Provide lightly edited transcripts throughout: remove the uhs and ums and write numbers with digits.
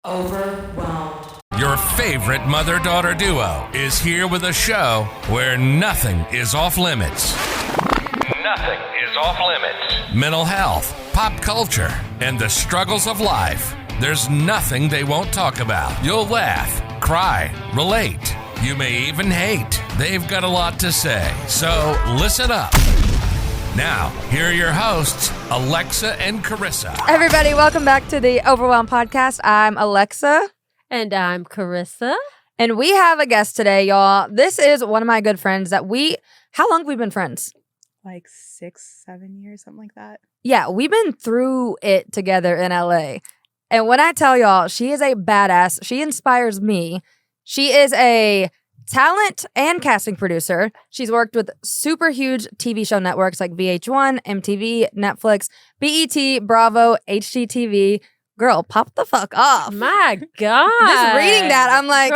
Overwhelmed. Your favorite mother-daughter duo is here with a show where nothing is off limits. Nothing is off limits. Mental health, pop culture, and the struggles of life. There's nothing they won't talk about. You'll laugh, cry, relate. You may even hate. They've got a lot to say, so listen up. Now, here are your hosts, Alexa and Carissa. Everybody, welcome back to the Overwhelmed podcast. I'm Alexa. And I'm Carissa. And we have a guest today, y'all. This is one of my good friends that how long have we been friends? Like 6-7 years, something like that. Yeah, we've been through it together in LA. And when I tell y'all, she is a badass. She inspires me. She is a talent and casting producer. She's worked with super huge TV show networks like VH1, MTV, Netflix, BET, Bravo, HGTV. Girl, pop the fuck off. My God. Just reading that, I'm like,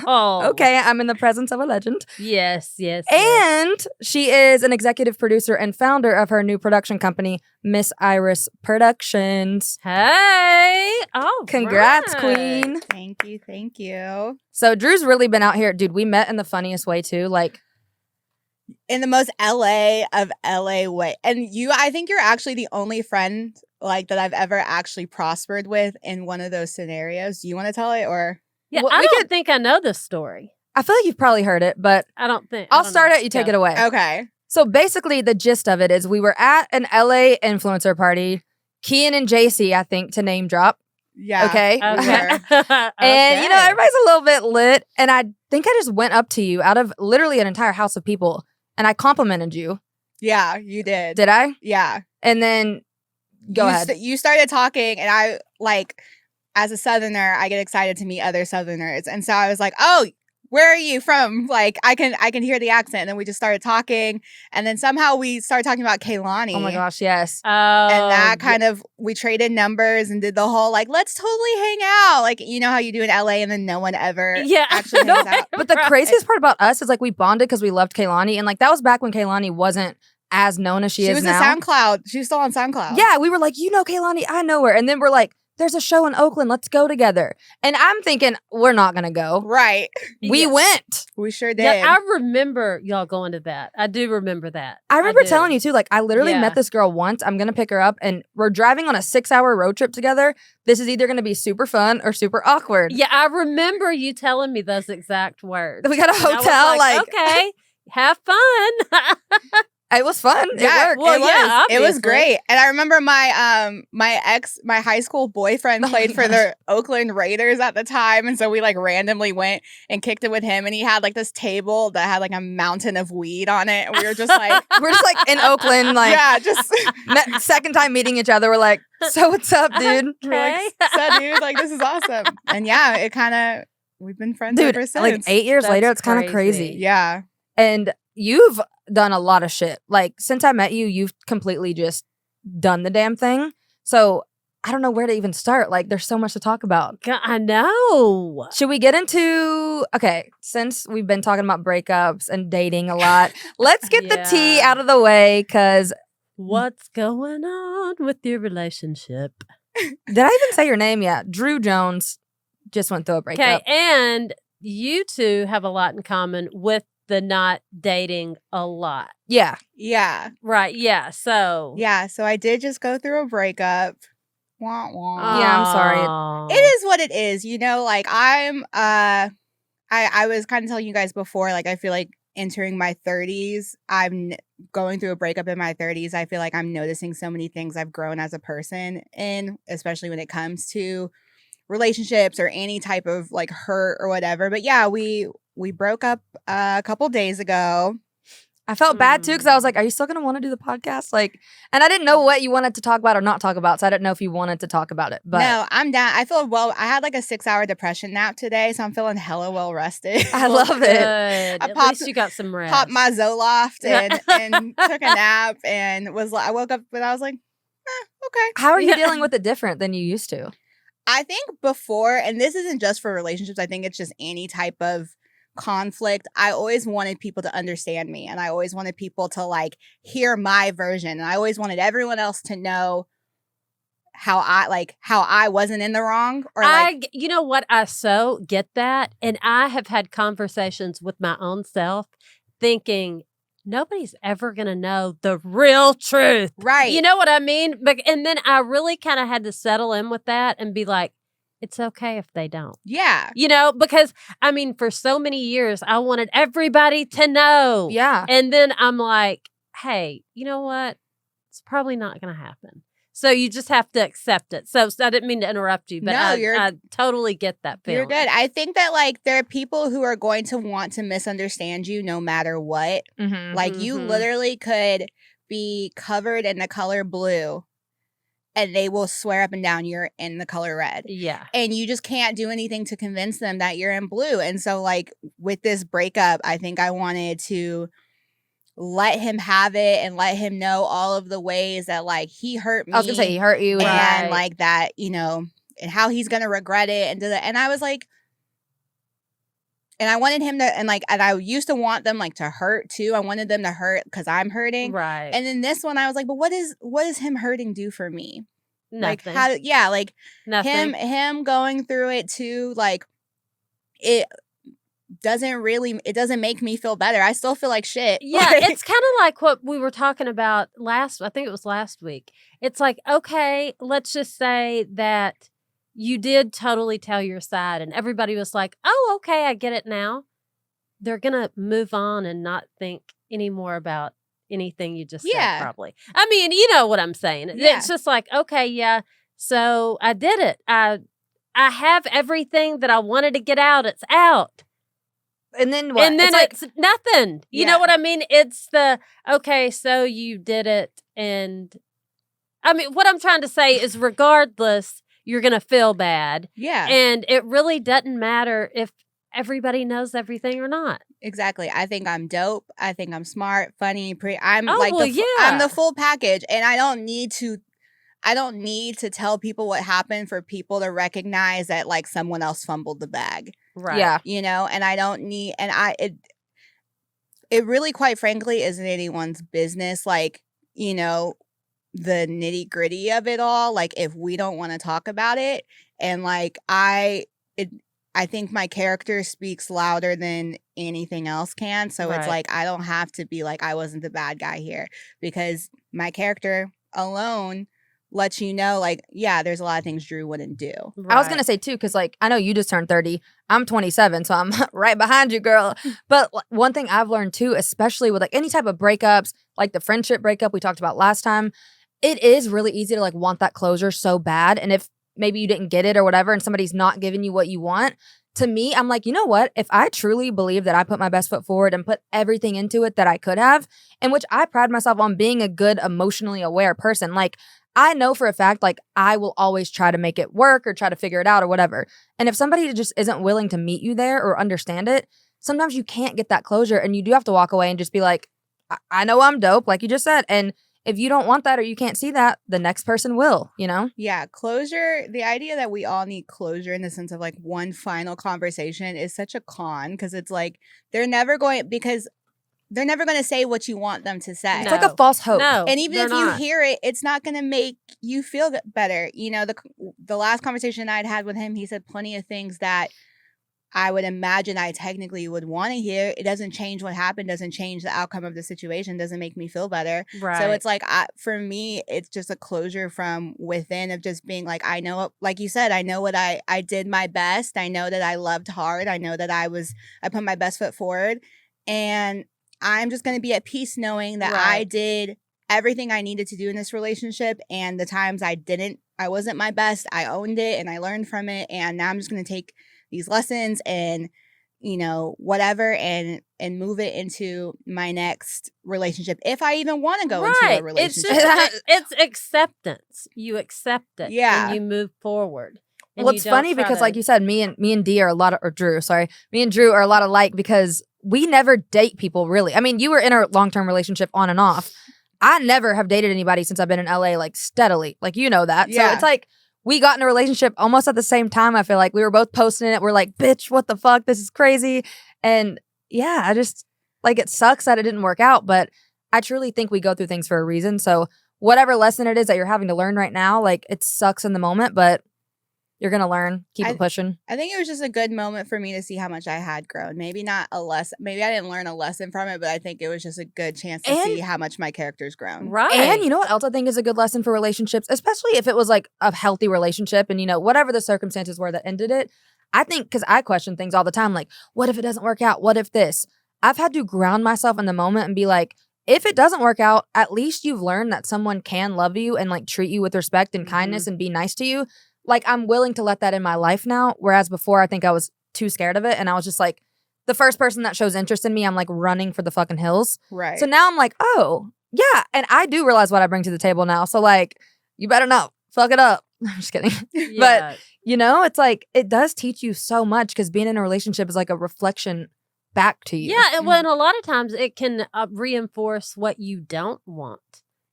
Girl. okay, I'm in the presence of a legend. Yes. And she is an executive producer and founder of her new production company, Miss Iris Productions. Hey. Oh, Congrats, right. queen. Thank you. So Drew's really been out here. Dude, we met in the funniest way too. Like, In the most LA of LA way. And I think you're actually the only friend like that I've ever actually prospered with in one of those scenarios. Do you want to tell it or? Yeah, Well, I we don't think I know this story. I feel like you've probably heard it, but I don't think. I'll start it. You take it away. Okay. So basically, the gist of it is we were at an LA influencer party. Kian and JC, I think, to name drop. Yeah. Okay. Okay. And, you know, everybody's a little bit lit. And I think I just went up to you out of literally an entire house of people and I complimented you. Yeah, you did. Did I? Yeah. And then go ahead. You started talking and I like, as a Southerner, I get excited to meet other Southerners. And so I was like, oh, where are you from? Like, I can hear the accent. And then we just started talking. And then somehow we started talking about Kaylani. Oh my gosh, yes. Oh, And that kind of, we traded numbers and did the whole, like, let's totally hang out. Like, you know how you do in LA and then no one ever actually hangs out. But the craziest part about us is like we bonded because we loved Kaylani. And like that was back when Kaylani wasn't as known as she is was now. on SoundCloud. She was still on SoundCloud. Yeah, we were like, you know Kaylani, I know her. And then we're like, there's a show in Oakland. Let's go together. And I'm thinking, we're not going to go. Right. We Yeah. went. We sure did. Yeah, I remember y'all going to that. I do remember that. I remember do. telling you too, like I literally Yeah. met this girl once. I'm going to pick her up and we're driving on a 6-hour road trip together. This is either going to be super fun or super awkward. Yeah, I remember you telling me those exact words. We got a And I was hotel, like okay, have fun. it was fun. Yeah, It worked. Well, yeah, it was obviously. great. And I remember my high school boyfriend Oh played my for the Oakland Raiders at the time. And so we like randomly went and kicked it with him. And he had like this table that had like a mountain of weed on it. And we were just like, We're just like in Oakland, like yeah, just second time meeting each other. We're like, so what's up, dude? we're like, "So, dude, like this is awesome." And yeah, it kind of, we've been friends Dude, ever since. like 8 years That's later, it's kind of crazy. crazy. Yeah. And you've done a lot of shit. Like since I met you, you've completely just done the damn thing. So I don't know where to even start. Like there's so much to talk about. God, I know. Should we get into, okay, since we've been talking about breakups and dating a lot, let's get the tea Yeah. out of the way because What's going on with your relationship? did I even say your name yet? Drew Jones just went through a Okay, breakup. and you two have a lot in common with the not dating a lot. Yeah. Yeah. Right, yeah. So Yeah. So I did just go through a breakup. Wah, wah. Yeah, I'm sorry. Aw. It is what it is, you know, like I was kind of telling you guys before, like I feel like entering my 30s, I'm going through a breakup in my 30s. I feel like I'm noticing so many things I've grown as a person in, especially when it comes to relationships or any type of like hurt or whatever. But yeah, we broke up a couple days ago. I felt bad too because I was like, are you still going to want to do the podcast? Like, and I didn't know what you wanted to talk about or not talk about. So I didn't know if you wanted to talk about it. But No, I'm down. I feel well. I had like a 6-hour depression nap today, so I'm feeling hella well rested. I love it. Good. I At popped- least you got some rest. Popped my Zoloft and took a nap and I woke up and I was like, okay. How are you Yeah. dealing with it different than you used to? I think before, and this isn't just for relationships, I think it's just any type of conflict. I always wanted people to understand me and I always wanted people to like hear my version. And I always wanted everyone else to know how I wasn't in the wrong, or like you know what, I so get that, and I have had conversations with my own self thinking nobody's ever gonna know the real truth, right. You know what I mean? But and then I really kind of had to settle in with that and be like, it's okay if they don't. Yeah. You know, because I mean, for so many years, I wanted everybody to know. Yeah. And then I'm like, hey, you know what? It's probably not going to happen. So you just have to accept it. So I didn't mean to interrupt you, but No, I totally get that feeling. You're good. I think that like there are people who are going to want to misunderstand you no matter what. Mm-hmm. Like you literally could be covered in the color blue and they will swear up and down you're in the color red. Yeah. And you just can't do anything to convince them that you're in blue. And so like with this breakup, I think I wanted to let him have it and let him know all of the ways that like he hurt me. I was gonna say he hurt you, and like that, you know, and how he's gonna regret it and do that. And I was like, and I wanted him to, and I used to want them like to hurt too. I wanted them to hurt because I'm hurting, Right. And then this one, I was like, but what does him hurting do for me? Nothing. Like like Nothing. him going through it too, like it doesn't make me feel better. I still feel like shit. Yeah, Like, it's kind of like what we were talking about I think it was last week. It's like, okay, let's just say that you did totally tell your side and everybody was like, oh, okay, I get it now. They're going to move on and not think anymore about anything you just said, probably. I mean, you know what I'm saying. Yeah. It's just like, okay, yeah, so I did it. I have everything that I wanted to get out. It's out. And then what? And then it's nothing. You know Yeah. what I mean? It's the, okay, so you did it. And I mean, what I'm trying to say is regardless, you're going to feel bad. Yeah. And it really doesn't matter if everybody knows everything or not. Exactly. I think I'm dope. I think I'm smart, funny, pretty. I'm Oh, like well, I'm yeah. the full package, and I don't need to tell people what happened for people to recognize that like someone else fumbled the bag. Right. Yeah. You know, and I don't need, and it really, quite frankly, isn't anyone's business. Like, you know, the nitty gritty of it all. Like, if we don't want to talk about it, and like I think my character speaks louder than anything else can. So it's Right. like I don't have to be like I wasn't the bad guy here, because my character alone lets you know, like, yeah, there's a lot of things Drew wouldn't do. I was going to say, too, because, like, I know you just turned 30. I'm 27, so I'm right behind you, girl. But one thing I've learned, too, especially with, like, any type of breakups, like the friendship breakup we talked about last time, it is really easy to, like, want that closure so bad. And if maybe you didn't get it or whatever and somebody's not giving you what you want, to me, I'm like, you know what? If I truly believe that I put my best foot forward and put everything into it that I could have, in which I pride myself on being a good, emotionally aware person, like, I know for a fact, like, I will always try to make it work or try to figure it out or whatever. And if somebody just isn't willing to meet you there or understand it, sometimes you can't get that closure and you do have to walk away and just be like, I know I'm dope, like you just said. And if you don't want that or you can't see that, the next person will, you know? Yeah, closure, the idea that we all need closure in the sense of like one final conversation is such a con, because it's like they're never going to say what you want them to say. It's like a false hope. No, And even if they're you not. hear it, it's not going to make you feel better. You know, the last conversation I'd had with him, he said plenty of things that I would imagine I technically would want to hear. It doesn't change what happened, doesn't change the outcome of the situation, doesn't make me feel better. Right. So it's like, for me, it's just a closure from within of just being like, I know, like you said, I know what I did my best. I know that I loved hard. I know that I put my best foot forward. And I'm just going to be at peace knowing that I Right. did everything I needed to do in this relationship. And the times I wasn't my best, I owned it and I learned from it. And now I'm just going to take these lessons and, you know, whatever, and move it into my next relationship. If I even want to go into a It's relationship. just it's acceptance. You accept it. Yeah. And you move forward. And Well, you it's don't funny try because, to- like you said, me and Dee are a lot of, or Drew, sorry, me and Drew are a lot alike because we never date people really. I mean, you were in a long-term relationship on and off. I never have dated anybody since I've been in LA, like steadily, like you know that. Yeah. So it's like we got in a relationship almost at the same time. I feel like we were both posting it. We're like, bitch, what the fuck? This is crazy. And yeah, I just like, it sucks that it didn't work out, but I truly think we go through things for a reason. So whatever lesson it is that you're having to learn right now, like it sucks in the moment, but you're going to learn. Keep it pushing. I think it was just a good moment for me to see how much I had grown. Maybe not a lesson. Maybe I didn't learn a lesson from it, but I think it was just a good chance to see how much my character's grown. Right. And you know what else I think is a good lesson for relationships, especially if it was like a healthy relationship and, you know, whatever the circumstances were that ended it. I think, because I question things all the time, like, what if it doesn't work out? What if this? I've had to ground myself in the moment and be like, if it doesn't work out, at least you've learned that someone can love you and like treat you with respect and kindness and be nice to you. Like, I'm willing to let that in my life now. Whereas before, I think I was too scared of it. And I was just like, the first person that shows interest in me, I'm like running for the fucking hills. Right. So now I'm like, oh, yeah. And I do realize what I bring to the table now. So like, you better not fuck it up. I'm just kidding. Yeah. But, you know, it's like, it does teach you so much because being in a relationship is like a reflection back to you. Yeah, and when a lot of times it can reinforce what you don't want.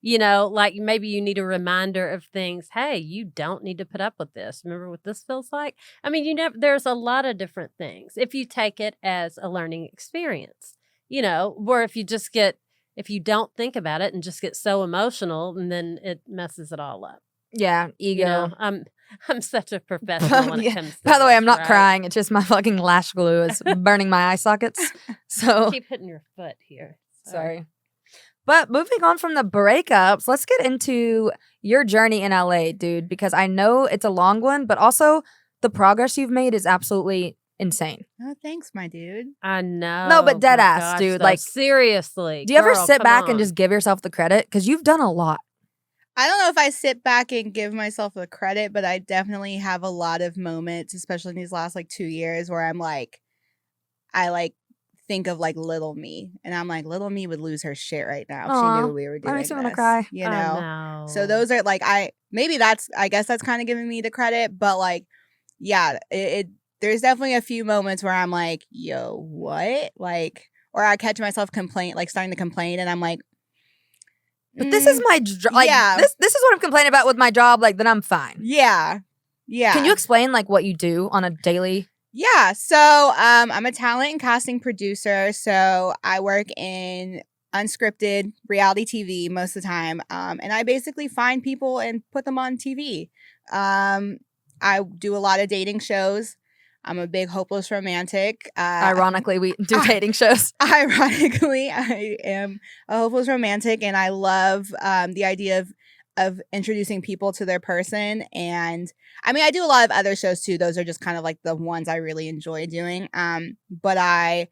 You know, like maybe you need a reminder of things. Hey, you don't need to put up with this. Remember what this feels like? I mean, there's a lot of different things if you take it as a learning experience, you know, or if you don't think about it and just get so emotional and then it messes it all up. Yeah, ego. You know, I'm such a professional when it comes to By the way, this, I'm not right? crying. It's just my fucking lash glue is burning my eye sockets. So Keep hitting your foot here. sorry. But moving on from the breakups, let's get into your journey in LA, dude, because I know it's a long one, but also the progress you've made is absolutely insane. Oh, thanks, my dude. I know. No, but dead My ass, gosh, dude, though, like, seriously. Do you ever girl, sit come back on. and just give yourself the credit? Because you've done a lot. I don't know if I sit back and give myself the credit, but I definitely have a lot of moments, especially in these last like 2 years, where I'm like, I like think of like little me, and I'm like, little me would lose her shit right now if she knew we were doing makes me this. wanna cry. You I know? know. So those are like, I guess that's kind of giving me the credit, but like, yeah, it there's definitely a few moments where I'm like, yo, what? Like, or I catch myself starting to complain, and I'm like, But this is my job. Like, yeah. this is what I'm complaining about with my job. Like, then I'm fine. yeah. Can you explain like what you do on a daily? Yeah, so I'm a talent and casting producer. So I work in unscripted reality TV most of the time, and I basically find people and put them on TV. I do a lot of dating shows. I'm a big hopeless romantic. Ironically, we do dating shows. Ironically, I am a hopeless romantic, and I love the idea of introducing people to their person. And I mean, I do a lot of other shows too. Those are just kind of like the ones I really enjoy doing. But I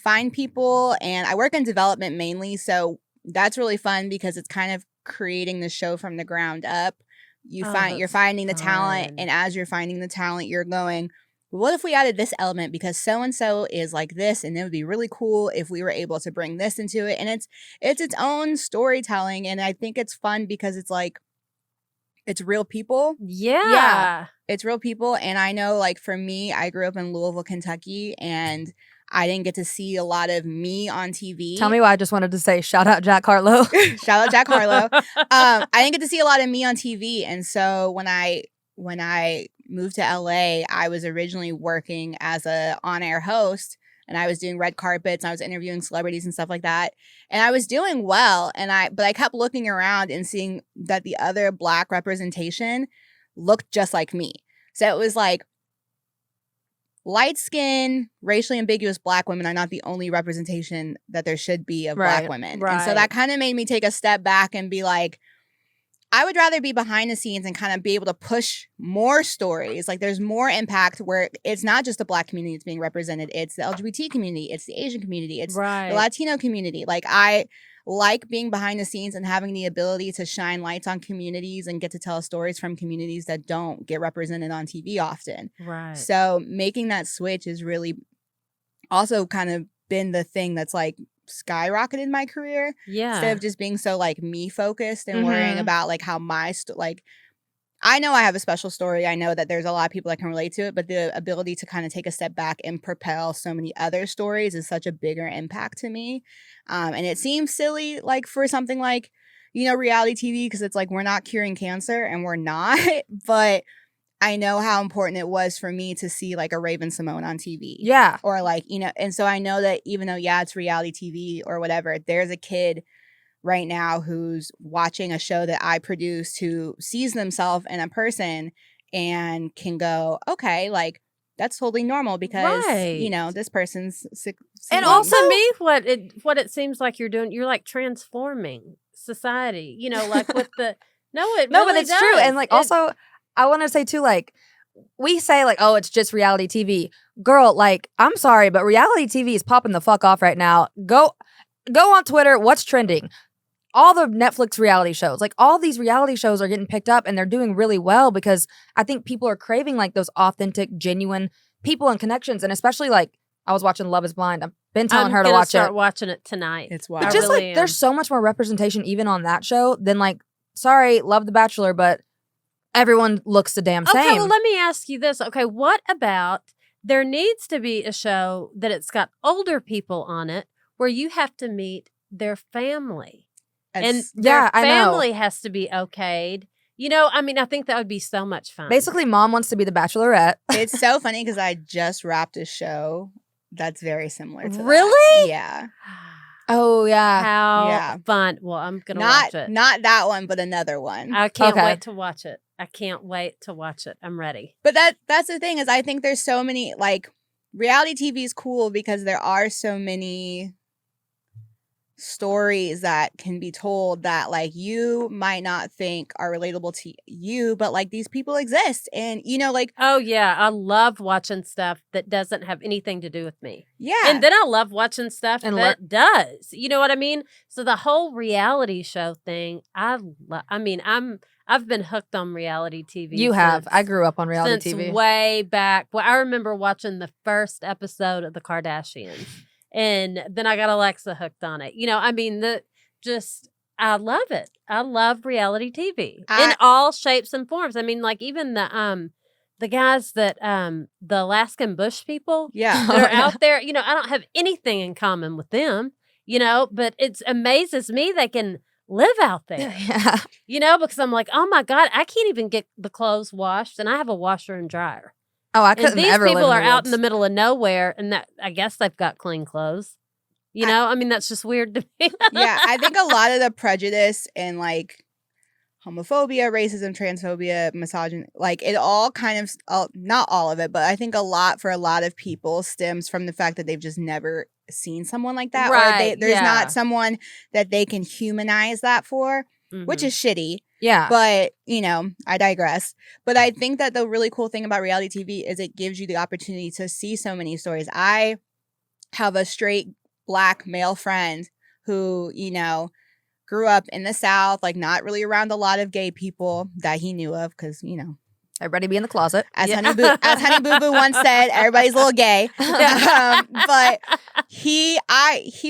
find people, and I work in development mainly. So that's really fun because it's kind of creating the show from the ground up. You're finding the talent, and as you're finding the talent, you're going, what if we added this element because so-and-so is like this, and it would be really cool if we were able to bring this into it. And it's its own storytelling, and I think it's fun because it's like, it's real people. Yeah. It's real people. And I know, like, for me, I grew up in Louisville, Kentucky, and I didn't get to see a lot of me on TV. Tell me why I just wanted to say shout out Jack Harlow. Shout out Jack Harlow. I didn't get to see a lot of me on TV. And so when I moved to LA, I was originally working as a on-air host, and I was doing red carpets, and I was interviewing celebrities and stuff like that. And I was doing well, but I kept looking around and seeing that the other Black representation looked just like me. So it was like, light-skinned, racially ambiguous Black women are not the only representation that there should be of Black women. And so that kind of made me take a step back and be like, I would rather be behind the scenes and kind of be able to push more stories. Like, there's more impact where it's not just the Black community that's being represented. It's the LGBT community. It's the Asian community. It's the Latino community. Like, I like being behind the scenes and having the ability to shine lights on communities and get to tell stories from communities that don't get represented on TV often. Right. So making that switch is really also kind of been the thing that's like skyrocketed my career. Yeah. Instead of just being so like me focused and worrying about like how my like, I know I have a special story. I know that there's a lot of people that can relate to it, but the ability to kind of take a step back and propel so many other stories is such a bigger impact to me. And it seems silly, like, for something like, you know, reality TV, because it's like, we're not curing cancer, and we're not, but I know how important it was for me to see like a Raven Simone on TV. Yeah. Or like, you know, and so I know that even though, yeah, it's reality TV or whatever, there's a kid right now who's watching a show that I produced who sees themselves in a person and can go, okay, like that's totally normal because you know this person's And Also, also- to me, what it seems like you're doing, you're like transforming society. You know, like with the it No, really but it's does. true. And like also, I want to say too, like we say like, oh, it's just reality TV. Girl, like I'm sorry, but reality TV is popping the fuck off right now. Go on Twitter. What's trending? All the Netflix reality shows, like all these reality shows are getting picked up and they're doing really well because I think people are craving like those authentic, genuine people and connections. And especially like I was watching Love is Blind. I've been telling her to watch start it. watching it tonight. It's But wild. just really like there's so much more representation even on that show than like, sorry, love The Bachelor, but everyone looks the damn same. Okay, well, let me ask you this. Okay, what about there needs to be a show that it's got older people on it where you have to meet their family. And It's- their Yeah, I know. family has to be okayed. You know, I mean, I think that would be so much fun. Basically, mom wants to be the Bachelorette. it's so funny because I just wrapped a show that's very similar to that. Really? Yeah. Oh yeah. How Yeah. fun. Well, I'm going to Not watch it. not that one, but another one. I can't Okay. wait to watch it. I can't wait to watch it. I'm ready. But that's the thing is I think there's so many like reality TV is cool because there are so many stories that can be told that like you might not think are relatable to you, but like these people exist and you know like Oh, yeah. I love watching stuff that doesn't have anything to do with me. yeah. And then I love watching stuff And that does. You know what I mean? So the whole reality show thing, I've been hooked on reality TV. You have. since- I grew up on reality since TV. way back. Well, I remember watching the first episode of the Kardashians, and then I got Alexa hooked on it. You know, I mean, I love it. I love reality TV in all shapes and forms. I mean, like even the guys that the Alaskan Bush people Yeah. that are Yeah. out there, you know, I don't have anything in common with them, you know, but it amazes me they can live out there, Yeah. you know, because I'm like, oh my God, I can't even get the clothes washed and I have a washer and dryer. Oh, I And couldn't these ever live people in are the out in the woods. middle of nowhere and that I guess they've got clean clothes. You know, I mean, that's just weird to me. Yeah, I think a lot of the prejudice and like homophobia, racism, transphobia, misogyny, like it all kind of, not all of it, but I think a lot for a lot of people stems from the fact that they've just never seen someone like that. Or Right, there's yeah. not someone that they can humanize that for, which Mhm. is shitty. Yeah. But, you know, I digress. But I think that the really cool thing about reality TV is it gives you the opportunity to see so many stories. I have a straight Black male friend who, you know, grew up in the South, like not really around a lot of gay people that he knew of because, you know, Everybody be in the closet. as Yeah. Honey Boo Boo once said, everybody's a little gay. But he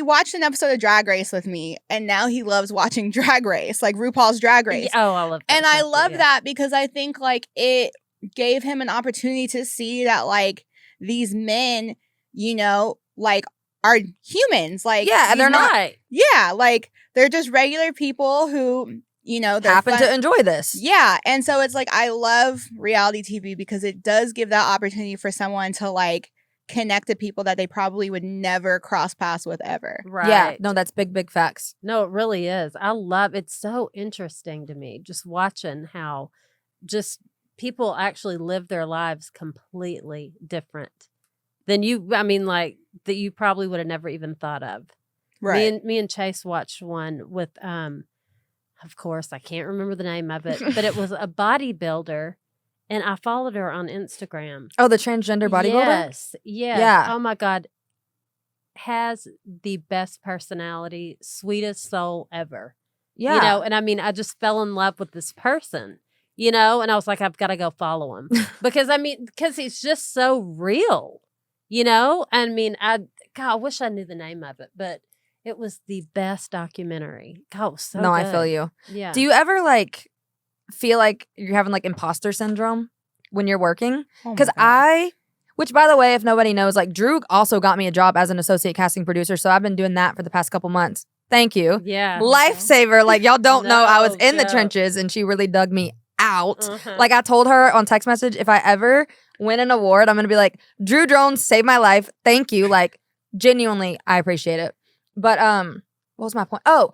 watched an episode of Drag Race with me, and now he loves watching Drag Race, like RuPaul's Drag Race. Oh, I love that. And I stuff, love yeah. that because I think like it gave him an opportunity to see that like these men, you know, like are humans. Like Yeah, these they're not- Right. Yeah, like they're just regular people who, you know, they're Happen fun- to enjoy this. Yeah, and so it's like I love reality TV because it does give that opportunity for someone to like connect to people that they probably would never cross paths with ever. Right. Yeah. No, that's big facts. No, it really is. I love it's so interesting to me just watching how just people actually live their lives completely different than you I mean like that you probably would have never even thought of. Right. Me and Chase watched one with of course I can't remember the name of it, but it was a bodybuilder and I followed her on Instagram. Oh, the transgender bodybuilder? Yes. Yes. Yeah. Oh my God. Has the best personality, sweetest soul ever. Yeah. You know, and I mean, I just fell in love with this person, you know, and I was like, I've got to go follow him because he's just so real, you know? I mean, I wish I knew the name of it, but it was the best documentary. God, it was so no, I good. feel you. Yeah. Do you ever like feel like you're having like imposter syndrome when you're working? Oh my Because God. which by the way, if nobody knows, like Drew also got me a job as an associate casting producer. So I've been doing that for the past couple months. Thank you. Yeah. Lifesaver. Like y'all don't know I was No in the joke. trenches and she really dug me out. Uh-huh. Like I told her on text message, if I ever win an award, I'm going to be like, Drew Drones saved my life. Thank you. Like genuinely, I appreciate it. But what was my point? Oh,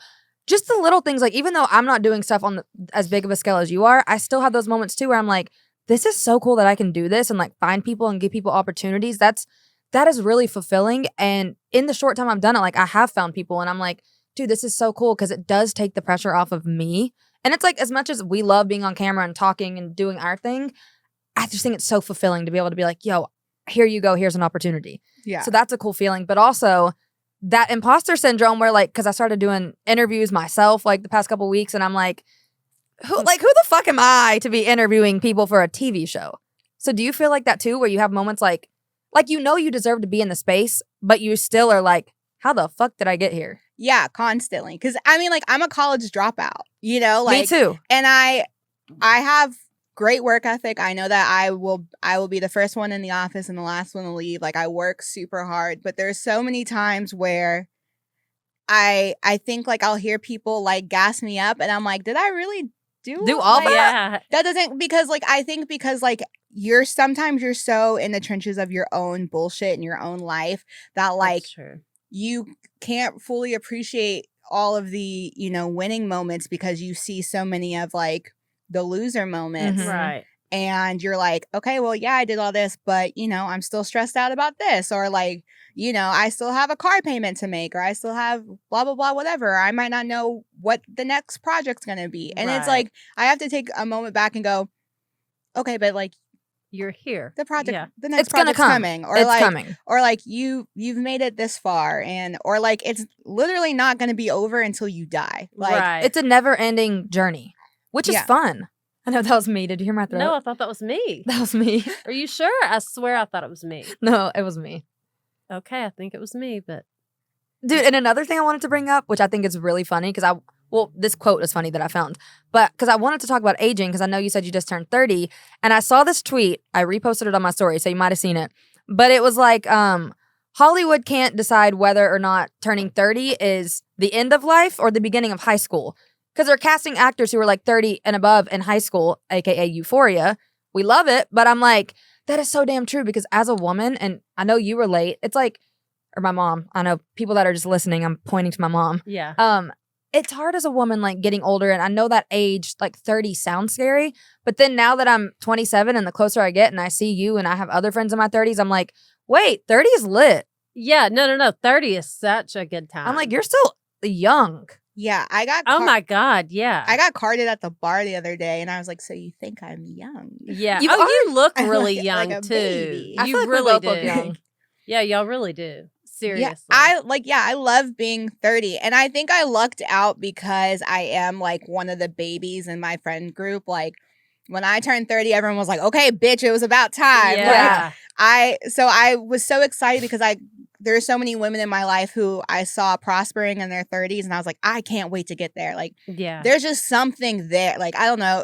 just the little things, like even though I'm not doing stuff on as big of a scale as you are, I still have those moments too where I'm like, this is so cool that I can do this and like find people and give people opportunities. That is really fulfilling. And in the short time I've done it, like I have found people and I'm like, dude, this is so cool because it does take the pressure off of me. And it's like, as much as we love being on camera and talking and doing our thing, I just think it's so fulfilling to be able to be like, yo, here you go, here's an opportunity. Yeah. So that's a cool feeling. But also that imposter syndrome where like, because I started doing interviews myself like the past couple weeks and I'm like, who the fuck am I to be interviewing people for a TV show? So do you feel like that too, where you have moments like you know you deserve to be in the space, but you still are like, how the fuck did I get here? Yeah, constantly. Because I mean, like, I'm a college dropout, you know? Like, Me too. And I have great work ethic. I know that I will be the first one in the office and the last one to leave. Like, I work super hard, but there's so many times where I think like I'll hear people like gas me up and I'm like, did I really do all like, that? Yeah. That doesn't, because like I think because like you're so in the trenches of your own bullshit and your own life that like That's true. you can't fully appreciate all of the, you know, winning moments because you see so many of like the loser moments. Mhm. Right. And you're like, okay, well, yeah, I did all this, but, you know, I'm still stressed out about this. Or like, you know, I still have a car payment to make, or I still have blah, blah, blah, whatever. I might not know what the next project's going to be. And it's Right. like, I have to take a moment back and go, okay, but like You're here. the project, Yeah. the next It's gonna project's come. coming. Or It's like, coming. or like you've made it this far, and or like it's literally not going to be over until you die. Like, right. It's a never-ending journey, which is Yeah. fun. I know that was me. Did you hear my throat? No, I thought that was me. That was me. Are you sure? I swear I thought it was me. No, it was me. Okay, I think it was me, but Dude, and another thing I wanted to bring up, which I think is really funny, because this quote is funny that I found, but because I wanted to talk about aging, because I know you said you just turned 30, and I saw this tweet. I reposted it on my story, so you might have seen it. But it was like, Hollywood can't decide whether or not turning 30 is the end of life or the beginning of high school. Because they're casting actors who are like 30 and above in high school, aka Euphoria. We love it, but I'm like, that is so damn true, because as a woman, and I know you relate, it's like, or my mom, I know people that are just listening, I'm pointing to my mom. yeah. It's hard as a woman, like getting older, and I know that age, like 30 sounds scary, but then now that I'm 27 and the closer I get and I see you and I have other friends in my 30s, I'm like, wait, 30 is lit. Yeah, no. 30 is such a good time. I'm like, you're still young. yeah, I got oh my God, yeah. I got carded at the bar the other day, and I was like, so you think I'm young? Yeah. You you look I'm really like young a too. baby. I You feel like we really both do. look young. Yeah, y'all really do. Seriously. Yeah, I love being 30. And I think I lucked out because I am like one of the babies in my friend group. Like when I turned 30, everyone was like, okay, bitch, it was about time. Yeah. Like, I was so excited because there's so many women in my life who I saw prospering in their 30s, and I was like, I can't wait to get there. Like, Yeah. there's just something there. Like, I don't know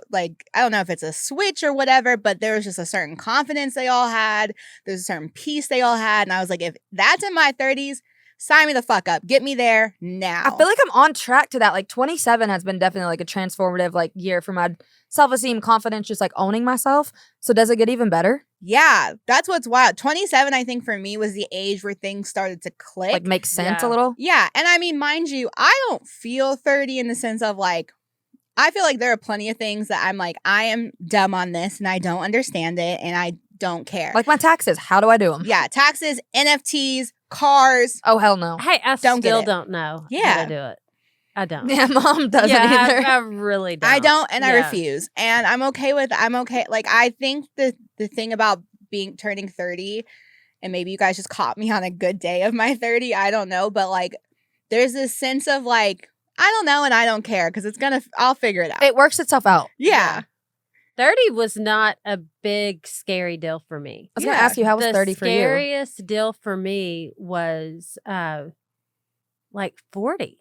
if it's a switch or whatever, but there was just a certain confidence they all had. There's a certain peace they all had. And I was like, if that's in my 30s, sign me the fuck up. Get me there now. I feel like I'm on track to that. Like 27 has been definitely like a transformative like year for my self-esteem, confidence, just like owning myself. So does it get even better? Yeah, that's what's wild. 27, I think for me was the age where things started to click. Like make sense Yeah. a little? Yeah, and I mean, mind you, I don't feel 30 in the sense of like, I feel like there are plenty of things that I'm like, I am dumb on this and I don't understand it and I don't care. Like my taxes, how do I do them? Yeah, taxes, NFTs, cars. Oh, hell no. Hey, I Don't get still it. don't know how Yeah. to do it. I don't. Yeah, mom doesn't yeah, either. I really don't. I don't, and I Yeah. refuse. And I'm okay. Like, I think the thing about turning 30, and maybe you guys just caught me on a good day of my 30, I don't know, but like, there's this sense of like, I don't know and I don't care because I'll figure it out. It works itself out. Yeah. 30 was not a big, scary deal for me. I was going Yeah. to ask you, how was The 30 for you? scariest deal for me was like 40.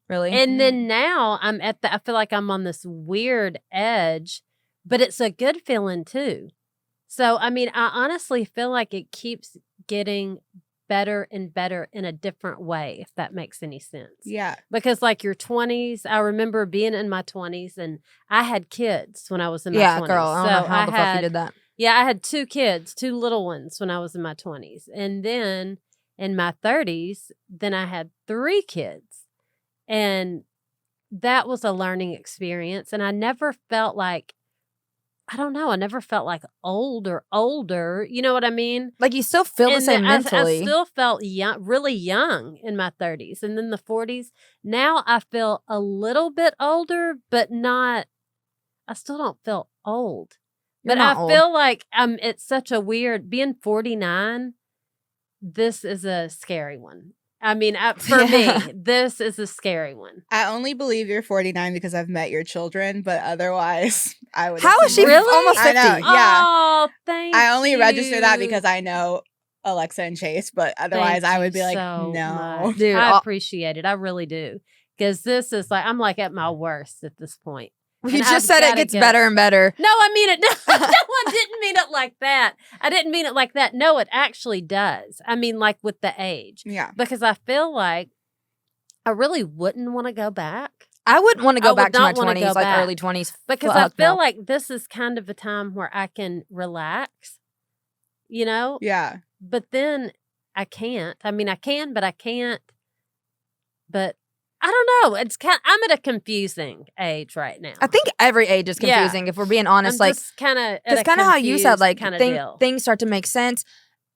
Really? And then now I feel like I'm on this weird edge, but it's a good feeling too. So, I mean, I honestly feel like it keeps getting better and better in a different way, if that makes any sense. Yeah. Because like your 20s, I remember being in my 20s and I had kids when I was in my yeah, 20s. girl. I don't know how the fuck you did that. Yeah, I had 2 kids, 2 little ones when I was in my 20s. And then in my 30s, then I had 3 kids. And that was a learning experience. And I never felt like, I don't know, I never felt like old or older. You know what I mean? Like you still feel the And same I mentally. still felt young, really young in my 30s. And then the 40s. Now I feel a little bit older, but not, I still don't feel old. You're But not I old. feel like it's such a weird, being 49, this is a scary one. I mean, for Yeah. me, this is a scary one. I only believe you're 49 because I've met your children, but otherwise, I would. How is she Really? almost 50? I know. Yeah. Oh, thank you. I only register that because I know Alexa and Chase, but otherwise, Thank I would you be like, so no. much. Dude, I appreciate it. I really do. Because this is like, I'm like at my worst at this point. You And just I've said it gotta gets get- better and better. No, I mean it. No, I didn't mean it like that. I didn't mean it like that. No, it actually does. I mean, like with the age. Yeah. Because I feel like I really wouldn't want to go back. I wouldn't want to I go would back to my not wanna 20s, go like back. early 20s. Because I Fuck feel no. like this is kind of a time where I can relax, you know? Yeah. But then I can't. I mean, I can, but I can't. But I don't know. It's I'm at a confusing age right now. I think every age is Yeah. confusing, if we're being honest. I'm like, just kind of because kind of how you said, like, kind of thing, deal. things start to make sense.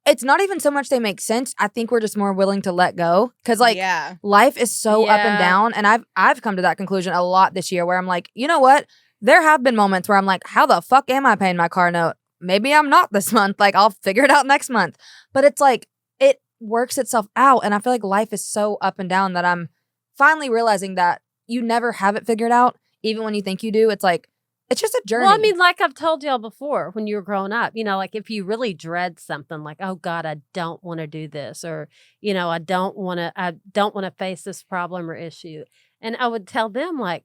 It's not even so much they make sense. I think we're just more willing to let go. Because, like, yeah. life is so up and Yeah. down. And I've come to that conclusion a lot this year where I'm like, you know what? There have been moments where I'm like, how the fuck am I paying my car note? Maybe I'm not this month. Like, I'll figure it out next month. But it's like, it works itself out. And I feel like life is so up and down that I'm finally realizing that you never have it figured out. Even when you think you do, it's like, it's just a journey. Well, I mean, like I've told y'all before, when you were growing up, you know, like if you really dread something, like, oh God, I don't want to do this, or you know, I don't want to face this problem or issue, and I would tell them, like,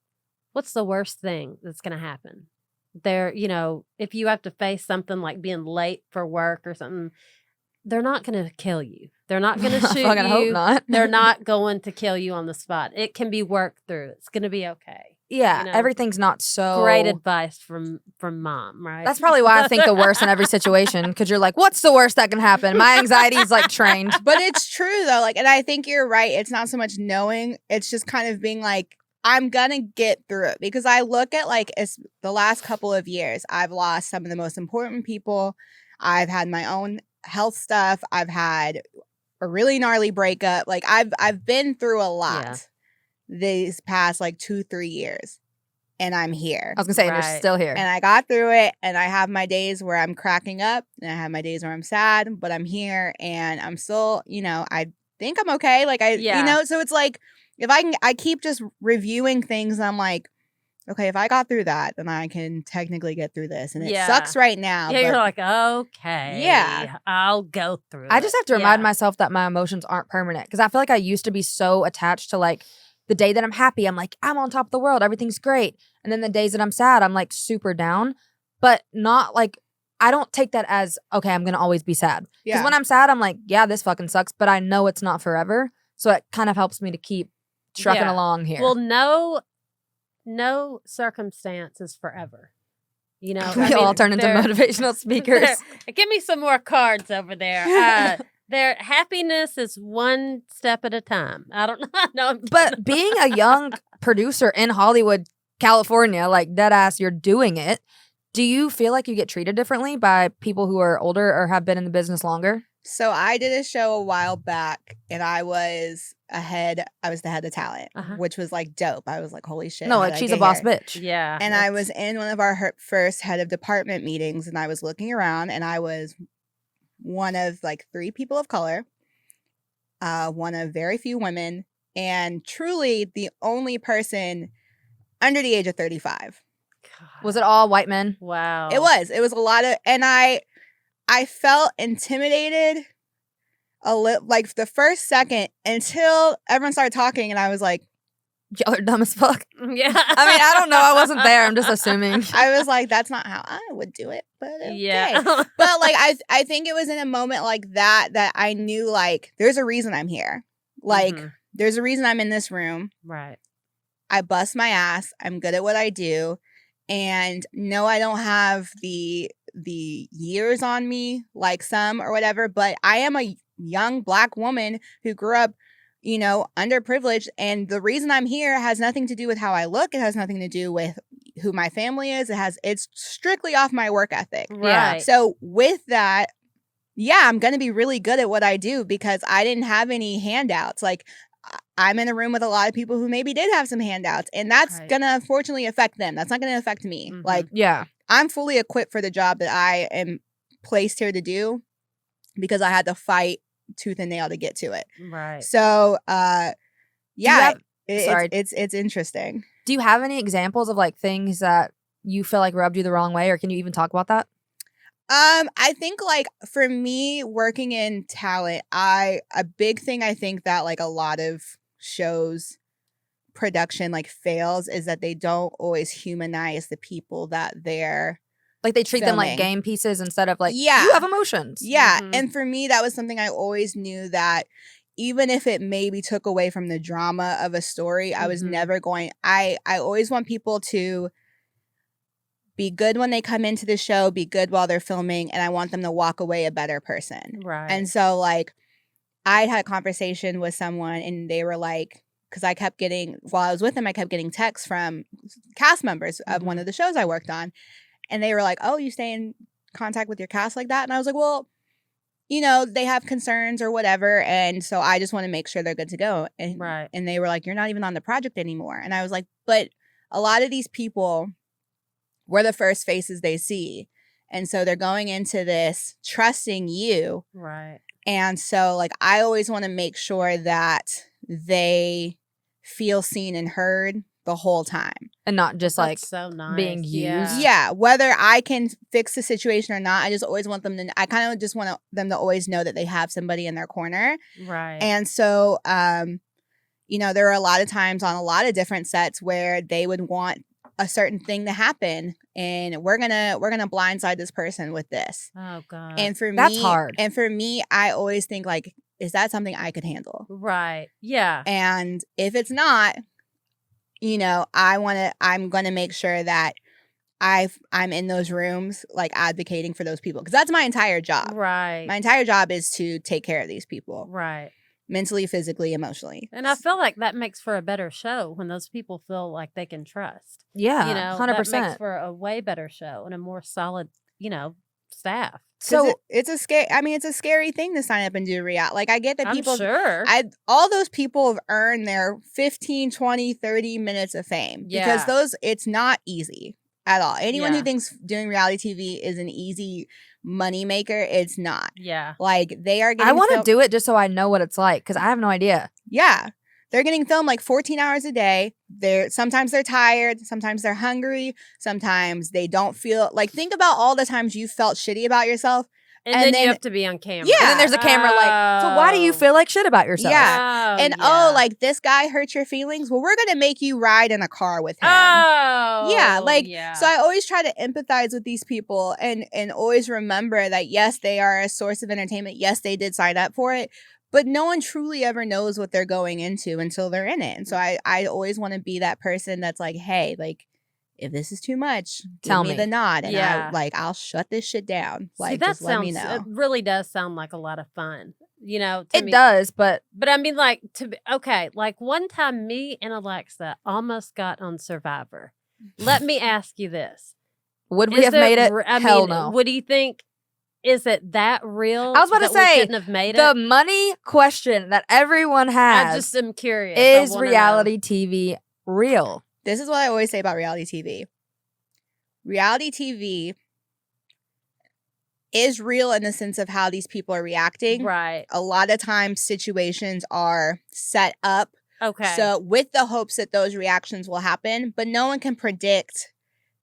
what's the worst thing that's going to happen? There, you know, if you have to face something like being late for work or something, they're not going to kill you. They're not going to shoot fucking hope you. not. They're not going to kill you on the spot. It can be worked through. It's going to be okay. Yeah, you know, everything's not so Great advice from mom, right? That's probably why I think the worst in every situation, because you're like, what's the worst that can happen? My anxiety is like trained. But it's true though. Like, and I think you're right. It's not so much knowing. It's just kind of being like, I'm gonna get through it, because I look at like it's the last couple of years, I've lost some of the most important people. I've had my own health stuff. I've had a really gnarly breakup. Like I've been through a lot. Yeah. These past like 2-3 years, and I'm here. I was gonna say, and you're Right. still here. And I got through it, and I have my days where I'm cracking up, and I have my days where I'm sad, but I'm here, and I'm still, you know, I think I'm okay. Like you Yeah. know, so it's like, if I keep just reviewing things, and I'm like, okay, if I got through that, then I can technically get through this. And it Yeah. sucks right now. Yeah, you're but like, okay. Yeah. I'll go through I it. just have to remind Yeah. myself that my emotions aren't permanent, because I feel like I used to be so attached to like the day that I'm happy, I'm like, I'm on top of the world, everything's great. And then the days that I'm sad, I'm like super down, but not like, I don't take that as, okay, I'm gonna always be sad. Because yeah. when I'm sad, I'm like, yeah, this fucking sucks, but I know it's not forever. So it kind of helps me to keep trucking Yeah. along here. Well, no circumstance is forever. You know, we all turn into motivational speakers. Give me some more cards over there. Their happiness is one step at a time. I don't know. No, I'm But being a young producer in Hollywood, California, like dead ass, you're doing it. Do you feel like you get treated differently by people who are older or have been in the business longer? So I did a show a while back, and I was the head of talent, Uh-huh. which was like dope. I was like, holy shit. No, how like did I she's a get boss here? bitch. yeah. And I was in one of our first head of department meetings, and I was looking around, and I was one of like 3 people of color, one of very few women, and truly the only person under the age of 35. Was it all white men? Wow. It was a lot of, and I felt intimidated a little, like the first second, until everyone started talking, and I was like, Y'all are dumb as fuck. Yeah. I mean, I don't know. I wasn't there. I'm just assuming. I was like, that's not how I would do it, but okay. Yeah. But like I think it was in a moment like that I knew, like, there's a reason I'm here. Like Mhm. there's a reason I'm in this room. Right. I bust my ass. I'm good at what I do. And no, I don't have the years on me like some or whatever, but I am a young Black woman who grew up, underprivileged. And the reason I'm here has nothing to do with how I look. It has nothing to do with who my family is. It's strictly off my work ethic. Right. So with that, yeah, I'm going to be really good at what I do because I didn't have any handouts. Like, I'm in a room with a lot of people who maybe did have some handouts, and that's going to unfortunately affect them. That's not going to affect me. Mhm. Like, Yeah. I'm fully equipped for the job that I am placed here to do because I had to fight tooth and nail to get to it. Right. So, yeah, sorry. it's interesting. Do you have any examples of like things that you feel like rubbed you the wrong way, or can you even talk about that? I think like for me working in talent, a big thing I think that like a lot of shows production like fails is that they don't always humanize the people that they're Like they treat them like filming. game pieces instead of like, Yeah. you have emotions. Yeah. Mhm. And for me, that was something I always knew that even if it maybe took away from the drama of a story, I was Mhm. never going, I always want people to be good when they come into the show, be good while they're filming, and I want them to walk away a better person. Right. And so like I'd had a conversation with someone and they were like, because I kept getting, while I was with them, I kept getting texts from cast members of one of the shows I worked on. And they were like, oh, you stay in contact with your cast like that? And I was like, well, they have concerns or whatever. And so I just want to make sure they're good to go. And, Right. and they were like, you're not even on the project anymore. And I was like, but a lot of these people were the first faces they see. And so they're going into this trusting you. Right. And so like, I always want to make sure that they feel seen and heard the whole time. And not just like That's so nice. being used. Yeah, whether I can fix the situation or not, I just always want them to, I kind of just want them to always know that they have somebody in their corner. Right. And so, there are a lot of times on a lot of different sets where they would want a certain thing to happen and we're gonna blindside this person with this. Oh God. And for That's me, hard. And for me, I always think like, is that something I could handle? Right. Yeah. And if it's not, I'm going to make sure that I'm in those rooms, like advocating for those people. Because that's my entire job. Right. My entire job is to take care of these people. Right. Mentally, physically, emotionally. And I feel like that makes for a better show when those people feel like they can trust. Yeah. 100%. That makes for a way better show and a more solid, staff. So it's a scary thing to sign up and do reality. Like I get that I'm people, sure. all those people have earned their 15, 20, 30 minutes of fame. Yeah. Because it's not easy at all. Anyone Yeah. who thinks doing reality TV is an easy money maker, it's not. Yeah. Like they are getting I want to do it just so I know what it's like because I have no idea. Yeah. They're getting filmed like 14 hours a day. Sometimes they're tired. Sometimes they're hungry. Sometimes they don't feel like, think about all the times you felt shitty about yourself. And And then then- you have to be on camera. Yeah. And then there's a camera like, so why do you feel like shit about yourself? Yeah. Oh, And yeah. like this guy hurt your feelings. Well, we're going to make you ride in a car with him. Oh. Yeah, like, yeah. So I always try to empathize with these people and always remember that, yes, they are a source of entertainment. Yes, they did sign up for it. But no one truly ever knows what they're going into until they're in it. And so I always want to be that person that's like, hey, like, if this is too much, Tell give me me. the nod. And Yeah. I'll shut this shit down. See, Like, that just let me sounds, know. it really does sound like a lot of fun. To It me. does, but But I mean, like, like one time me and Alexa almost got on Survivor. Let me ask you this. would we have made it? Hell no. What do you think? Is it that real? I was about to that we say, couldn't have made The it? money question that everyone I has just am curious. I is wanna reality TV real? This is what I always say about reality TV. Reality TV is real in the sense of how these people are know. reacting. Right. A lot of times situations are set up Okay. so with the hopes that those reactions will happen, but no one can predict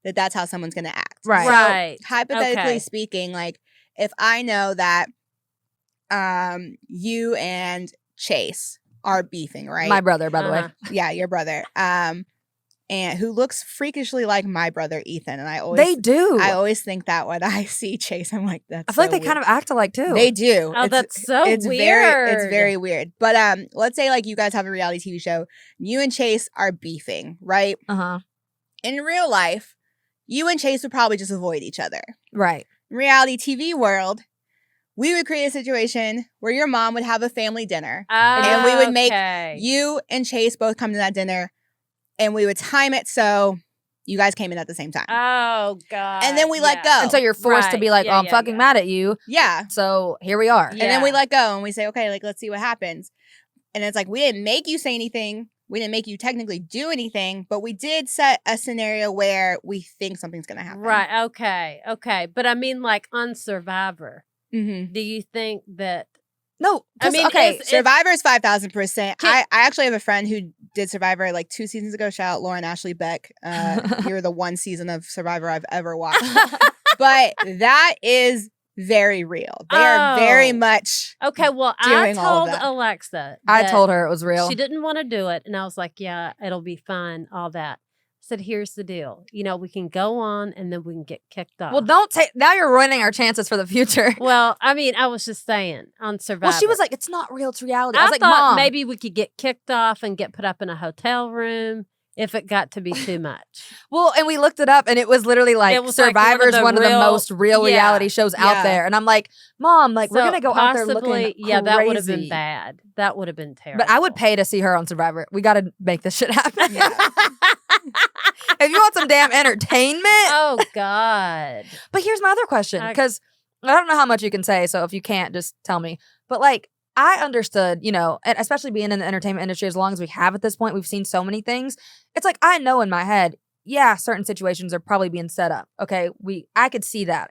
that that's how someone's going to act. Right. So, Right. hypothetically Okay. speaking, like if I know that you and Chase are beefing, right? My brother, by the way. Uh-huh. Yeah, your brother. And who looks freakishly like my brother Ethan. And I They do. I always think that when I see Chase, I'm like, that's I feel like so they kind weird. of act alike too. They do. Oh, that's so it's weird. It's very weird. But let's say like you guys have a reality TV show. You and Chase are beefing, right? Uh-huh. In real life, you and Chase would probably just avoid each other. Right. In reality TV world, we would create a situation where your mom would have a family dinner. And we would make you and Chase both come to that dinner, and we would time it so you guys came in at the same time. Oh, God. And then we let go. And so you're forced to be like, I'm fucking mad at you. Yeah. So here we are. And then we let go and we say, okay, like, let's see what happens. And it's like, we didn't make you say anything. We didn't make you technically do anything, but we did set a scenario where we think something's going to happen. Right. Okay. But I mean, like on Survivor, Mm-hmm. do you think that? No. I mean, okay. Survivor is 5,000%. I actually have a friend who did Survivor like 2 seasons ago. Shout out Lauren Ashley Beck. You're the one season of Survivor I've ever watched. But that is very real. They are very much okay. Well, I told Alexa. I told her it was real. She didn't want to do it, and I was like, "Yeah, it'll be fine." All that. I said, "Here's the deal. You know, we can go on, and then we can get kicked off." Well, don't take. Now you're ruining our chances for the future. Well, I mean, I was just saying on Survivor. Well, she was like, "It's not real. It's reality." I was like, thought Mom, maybe we could get kicked off and get put up in a hotel room if it got to be too much. Well, and we looked it up, and it was literally like Survivor's one of the most real reality shows out there. And I'm like, Mom, like we're gonna go out there looking crazy. Yeah, that would have been bad. That would have been terrible. But I would pay to see her on Survivor. We got to make this shit happen. Yeah. If you want some damn entertainment. Oh God. But here's my other question, because I don't know how much you can say. So if you can't, just tell me. But like, I understood, you know, and especially being in the entertainment industry, as long as we have at this point, we've seen so many things. It's like, I know in my head, yeah, certain situations are probably being set up. Okay. I could see that.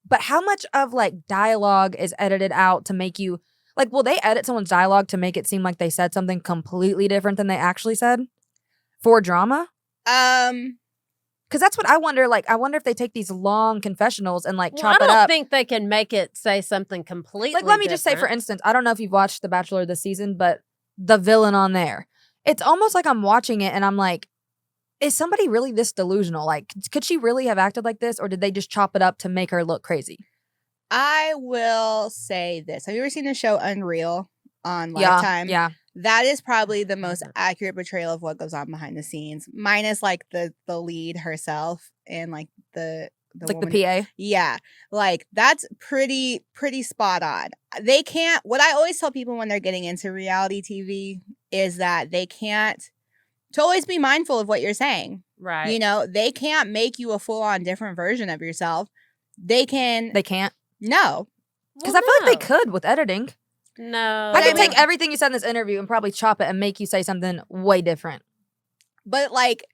But how much of like dialogue is edited out to make you like, will they edit someone's dialogue to make it seem like they said something completely different than they actually said for drama? Because that's what I wonder. Like, I wonder if they take these long confessionals and like chop it up. I don't think they can make it say something completely like, let me just say, for instance, I don't know if you've watched The Bachelor this season, but the villain on there, it's almost like I'm watching it and I'm like, is somebody really this delusional? Like, could she really have acted like this, or did they just chop it up to make her look crazy? I will say this. Have you ever seen the show Unreal on Lifetime? Yeah. That is probably the most accurate portrayal of what goes on behind the scenes, minus like the lead herself and like the like woman. the PA. Yeah, like that's pretty spot on. They can't. What I always tell people when they're getting into reality TV is that they can't. To always be mindful of what you're saying. Right. You know, they can't make you a full on different version of yourself. They can. They can't. No, because I feel like they could with editing. No. I could take everything you said in this interview and probably chop it and make you say something way different. But like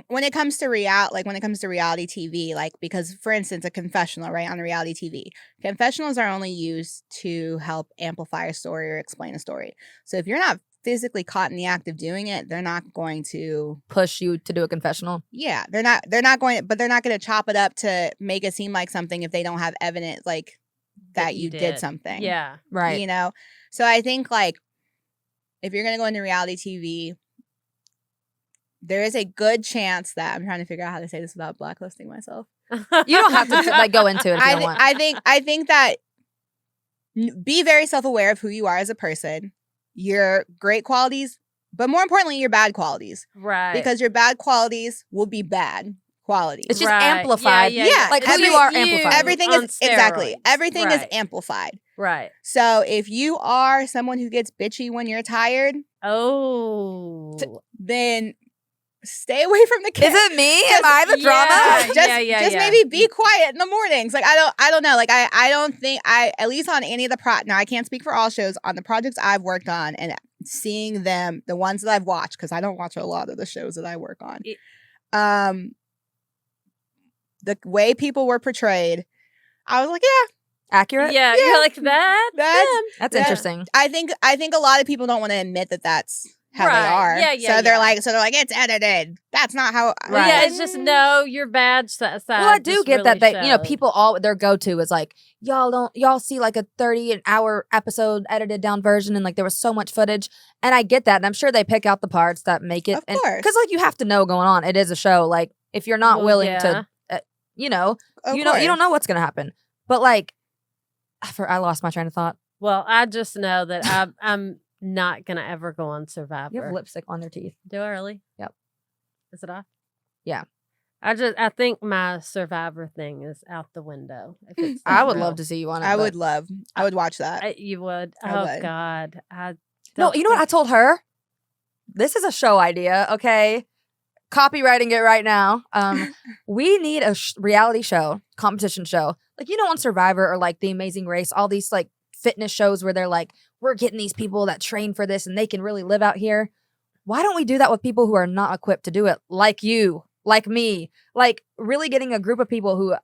when it comes to reality TV, like, because for instance, a confessional, right, on reality TV, confessionals are only used to help amplify a story or explain a story. So if you're not physically caught in the act of doing it, they're not going to push you to do a confessional. Yeah, they're not going to chop it up to make it seem like something if they don't have evidence like that you did something. Yeah. Right. You know? So I think like if you're going to go into reality TV, there is a good chance that I'm trying to figure out how to say this without blacklisting myself. You don't have to like go into it if you don't want. I think that be very self-aware of who you are as a person, your great qualities, but more importantly, your bad qualities. Right. Because your bad qualities will be bad qualities. It's just amplified. Yeah. Like who you are amplified. Everything is exactly. Everything is amplified. Right. So if you are someone who gets bitchy when you're tired, then stay away from the kids. Is it me? Am I the drama? Just maybe be quiet in the mornings. Like I don't know. Like I don't think at least on any of the now I can't speak for all shows, on the projects I've worked on and seeing them, the ones that I've watched, because I don't watch a lot of the shows that I work on. The way people were portrayed, I was like, yeah. Accurate? Yeah, you're like that's interesting. I think a lot of people don't want to admit that that's how they are. Yeah. So they're like, it's edited. That's not how. Well, yeah, it's just your bad side. Well, I do get really that. You know, people their go-to is like, y'all see like a 30-hour episode edited down version, and like there was so much footage, and I get that, and I'm sure they pick out the parts that make it. Of course, because like you have to know going on. It is a show. Like if you're not willing to, you don't know what's gonna happen. But like, I lost my train of thought. Well, I just know that I'm not gonna ever go on Survivor. You have lipstick on their teeth. Do I really? Yep. Is it off? Yeah. I think my Survivor thing is out the window. If it's I not would real. love to see you on it. I but- would watch that. You would? I Oh, would. God. I No, don't you know what I think- told her? This is a show idea, okay? Copywriting it right now. We need a reality show, competition show. Like, you know, on Survivor or like The Amazing Race, all these like fitness shows where they're like, we're getting these people that train for this and they can really live out here. Why don't we do that with people who are not equipped to do it? Like you, like me, like really getting a group of people who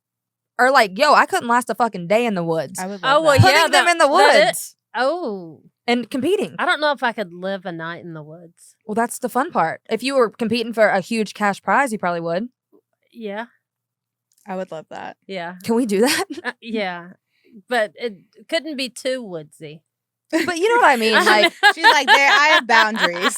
are like, yo, I couldn't last a fucking day in the woods. I would Oh, love well, that. Putting yeah, them in the that woods Oh, and competing. I don't know if I could live a night in the woods. Well, that's the fun part. If you were competing for a huge cash prize, you probably would. Yeah. I would love that. Yeah. Can we do that? Yeah. But it couldn't be too woodsy. But you know what I mean? Like, She's like, there. I have boundaries.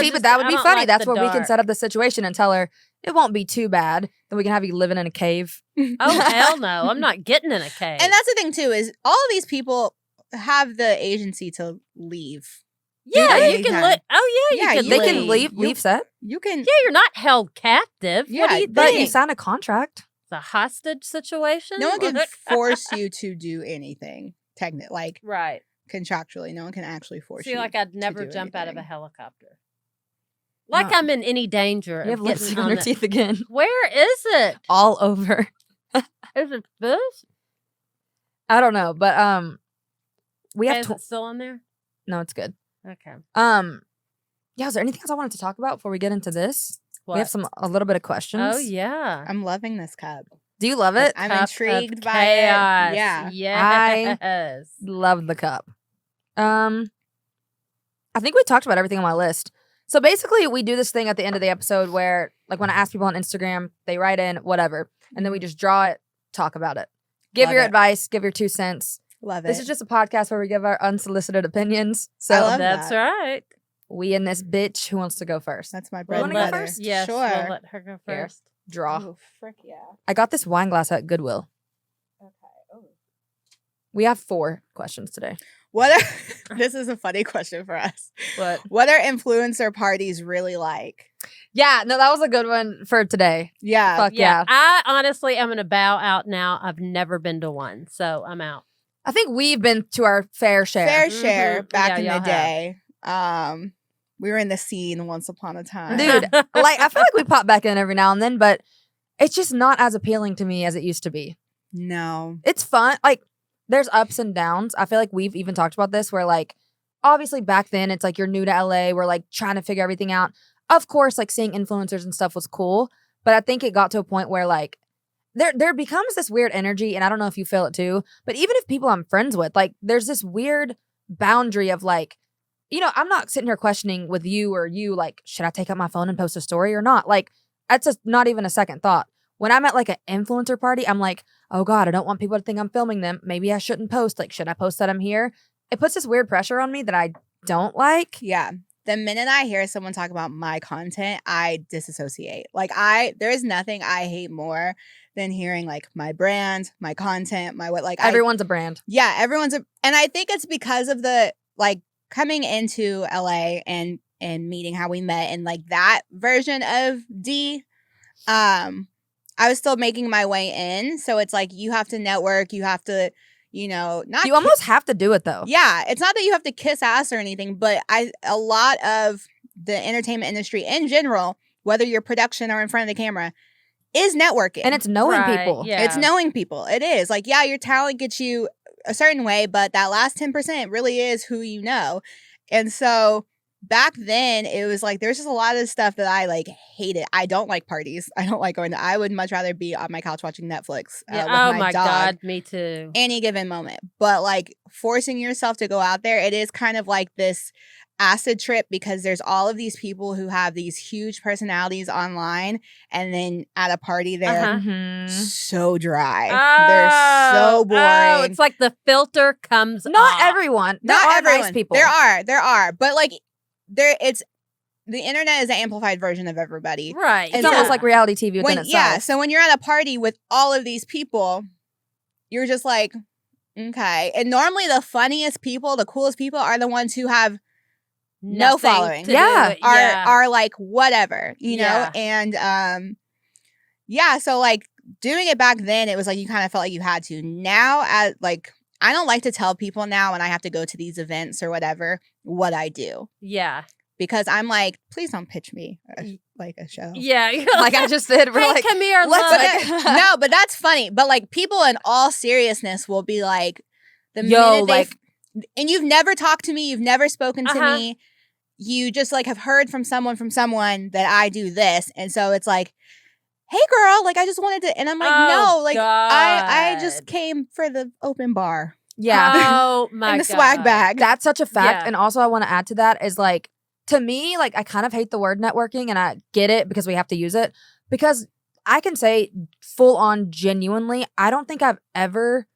see, but that would be I don't funny. like That's the where we can dark. set up the situation and tell her it won't be too bad. Then we can have you living in a cave. Oh, hell no. I'm not getting in a cave. And that's the thing too, is all of these people have the agency to leave. yeah, Yeah, you you can can. live. Oh, yeah, Yeah, you can They leave. can leave You- set, You can. Yeah, you're not held captive. What Yeah, do you but think? you sign a contract. It's a hostage situation? No one can force you to do anything. Like Right. contractually, no one can actually force you. See, like I'd to never do jump out of a anything. helicopter. Like No. I'm in any danger You of have lipstick getting on on your it. teeth again. Where is it? All over. Is it this? I don't know, but we Okay, have is to. it still on there? No, it's good. Okay. Yeah. Is there anything else I wanted to talk about before we get into this? What? We have a little bit of questions. Oh yeah. I'm loving this cup. Do you love it? I'm Cup of intrigued by chaos. it. Yeah. Yes. Love the cup. I think we talked about everything on my list. So basically, we do this thing at the end of the episode where, like, when I ask people on Instagram, they write in whatever, and then we just draw it, talk about it, give Love your it. advice, give your 2 cents. Love it. This is just a podcast where we give our unsolicited opinions. I So love That's that. right. we in this bitch. Who wants to go first? That's my You bread wanna and go butter. first? Yes. Sure. We'll let her go Here. first. Draw. Oh, frick yeah. I got this wine glass at Goodwill. Okay. Oh. We have 4 questions today. What are, this is a funny question for us. But What are influencer parties really like? yeah, no, that was a good one for today. Yeah. Fuck yeah. I honestly am gonna bow out now. I've never been to one, so I'm out. I think we've been to our fair share. Fair share Mhm. back Yeah, in the y'all have. day. We were in the scene once upon a time. Dude, like I feel like we pop back in every now and then, but it's just not as appealing to me as it used to be. No. It's fun. Like there's ups and downs. I feel like we've even talked about this where like obviously back then it's like you're new to LA, we're like trying to figure everything out. Of course, like seeing influencers and stuff was cool, but I think it got to a point where like there becomes this weird energy, and I don't know if you feel it too, but even if people I'm friends with, like there's this weird boundary of like, you know, I'm not sitting here questioning with you or you like, should I take out my phone and post a story or not? Like that's just not even a second thought. When I'm at like an influencer party, I'm like, oh God, I don't want people to think I'm filming them. Maybe I shouldn't post. Like, should I post that I'm here? It puts this weird pressure on me that I don't like. Yeah. The minute I hear someone talk about my content, I disassociate. Like there is nothing I hate more than hearing like my brand, my content, my what, like Everyone's a brand. yeah, everyone's and I think it's because of the like coming into LA and meeting how we met and like that version of D. I was still making my way in, so it's like you have to network, you have to, you know, not You almost have to do it though. yeah, it's not that you have to kiss ass or anything, but a lot of the entertainment industry in general, whether you're production or in front of the camera, is networking. And it's knowing Right, people. yeah. It's knowing people. It is. Like, yeah, your talent gets you a certain way, but that last 10% really is who you know. And so back then it was like there's just a lot of stuff that I like hated. I don't like parties. I don't like going to I would much rather be on my couch watching Netflix Yeah, with oh my my dog God, me too. any given moment. But like forcing yourself to go out there, it is kind of like this acid trip because there's all of these people who have these huge personalities online, and then at a party they're Uh-huh. Mhm. so dry. They're so boring. Oh, it's like the filter comes Not off. everyone. There Not are everyone. nice people. There are, but like it's the internet is an amplified version of everybody. Right. It's And almost so- like reality TV within itself. Yeah, so when you're at a party with all of these people, you're just like, okay. And normally the funniest people, the coolest people are the ones who have no Nothing following. to Yeah. do it. Yeah. are like whatever, you know? Yeah. And Yeah, so like doing it back then, it was like you kind of felt like you had to. Now, at like, I don't like to tell people now when I have to go to these events or whatever what I do Yeah. because I'm like, please don't pitch me like a show. Yeah. Like I just did. We're Hey, like, come here, let's look. No, but that's funny. But like people in all seriousness will be like, the Yo, minute they like- and you've never talked to me, you've never spoken to Uh-huh. me, you just like have heard from someone that I do this, and so it's like, hey girl, like I just wanted to, and I'm like, Oh, no, like I God. just came for the open bar yeah. Oh my and the God. swag bag. That's such a fact. Yeah. And also I want to add to that is like, to me, like I kind of hate the word networking and I get it because we have to use it because I can say full on genuinely, I don't think I've ever,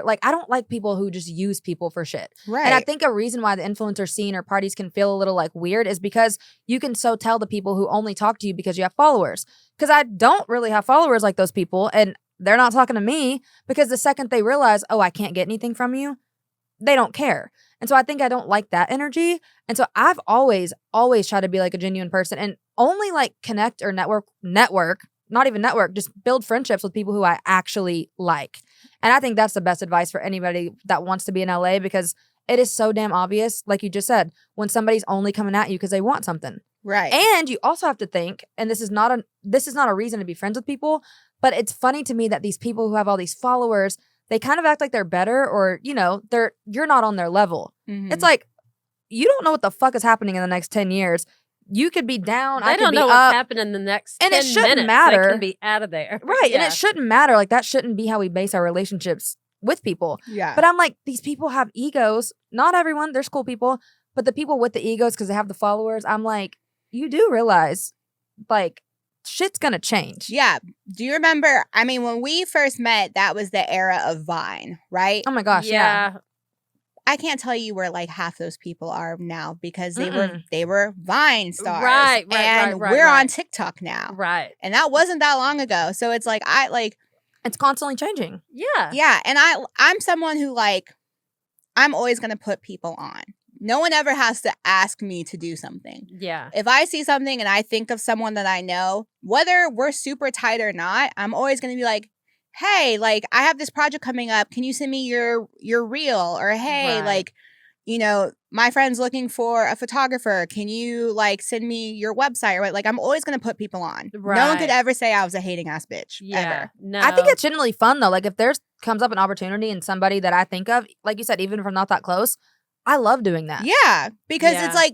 like I don't like people who just use people for shit. Right. And I think a reason why the influencer scene or parties can feel a little like weird is because you can so tell the people who only talk to you because you have followers. Because I don't really have followers like those people and they're not talking to me because the second they realize, oh, I can't get anything from you, they don't care. And so I think I don't like that energy. And so I've always tried to be like a genuine person and only like connect or network, not even network, just build friendships with people who I actually like. And I think that's the best advice for anybody that wants to be in LA because it is so damn obvious, like you just said, when somebody's only coming at you because they want something. right. And you also have to think, and this is not a reason to be friends with people, but it's funny to me that these people who have all these followers, they kind of act like they're better or, you know, you're not on their level. Mhm. It's like, you don't know what the fuck is happening in the next 10 years. You could be down, I They could don't be know up. what's happening in the next And 10 it shouldn't minutes. matter. They can be out of there. Right. And Yeah. it shouldn't matter. Like that shouldn't be how we base our relationships with people. Yeah. But I'm like, these people have egos. Not everyone. There's cool people. But the people with the egos because they have the followers, I'm like, you do realize like shit's going to change. Yeah. Do you remember? I mean, when we first met, that was the era of Vine, right? Oh my gosh. Yeah. I can't tell you where like half those people are now because Mm-mm. they were Vine stars. Right, and right, we're on right. TikTok now. Right. And that wasn't that long ago. So it's like It's constantly changing. Yeah. yeah, and I'm someone who like I'm always going to put people on. No one ever has to ask me to do something. Yeah. If I see something and I think of someone that I know, whether we're super tight or not, I'm always going to be like, hey, like I have this project coming up. Can you send me your reel? Or hey, Right. like, you know, my friend's looking for a photographer. Can you like send me your website? Or like I'm always going to put people on. No one could Right. ever say I was a hating ass bitch. Yeah. Ever. No. I think it's genuinely fun though. Like if there's comes up an opportunity and somebody that I think of, like you said, even if I'm not that close, I love doing that. Yeah, because Yeah. it's like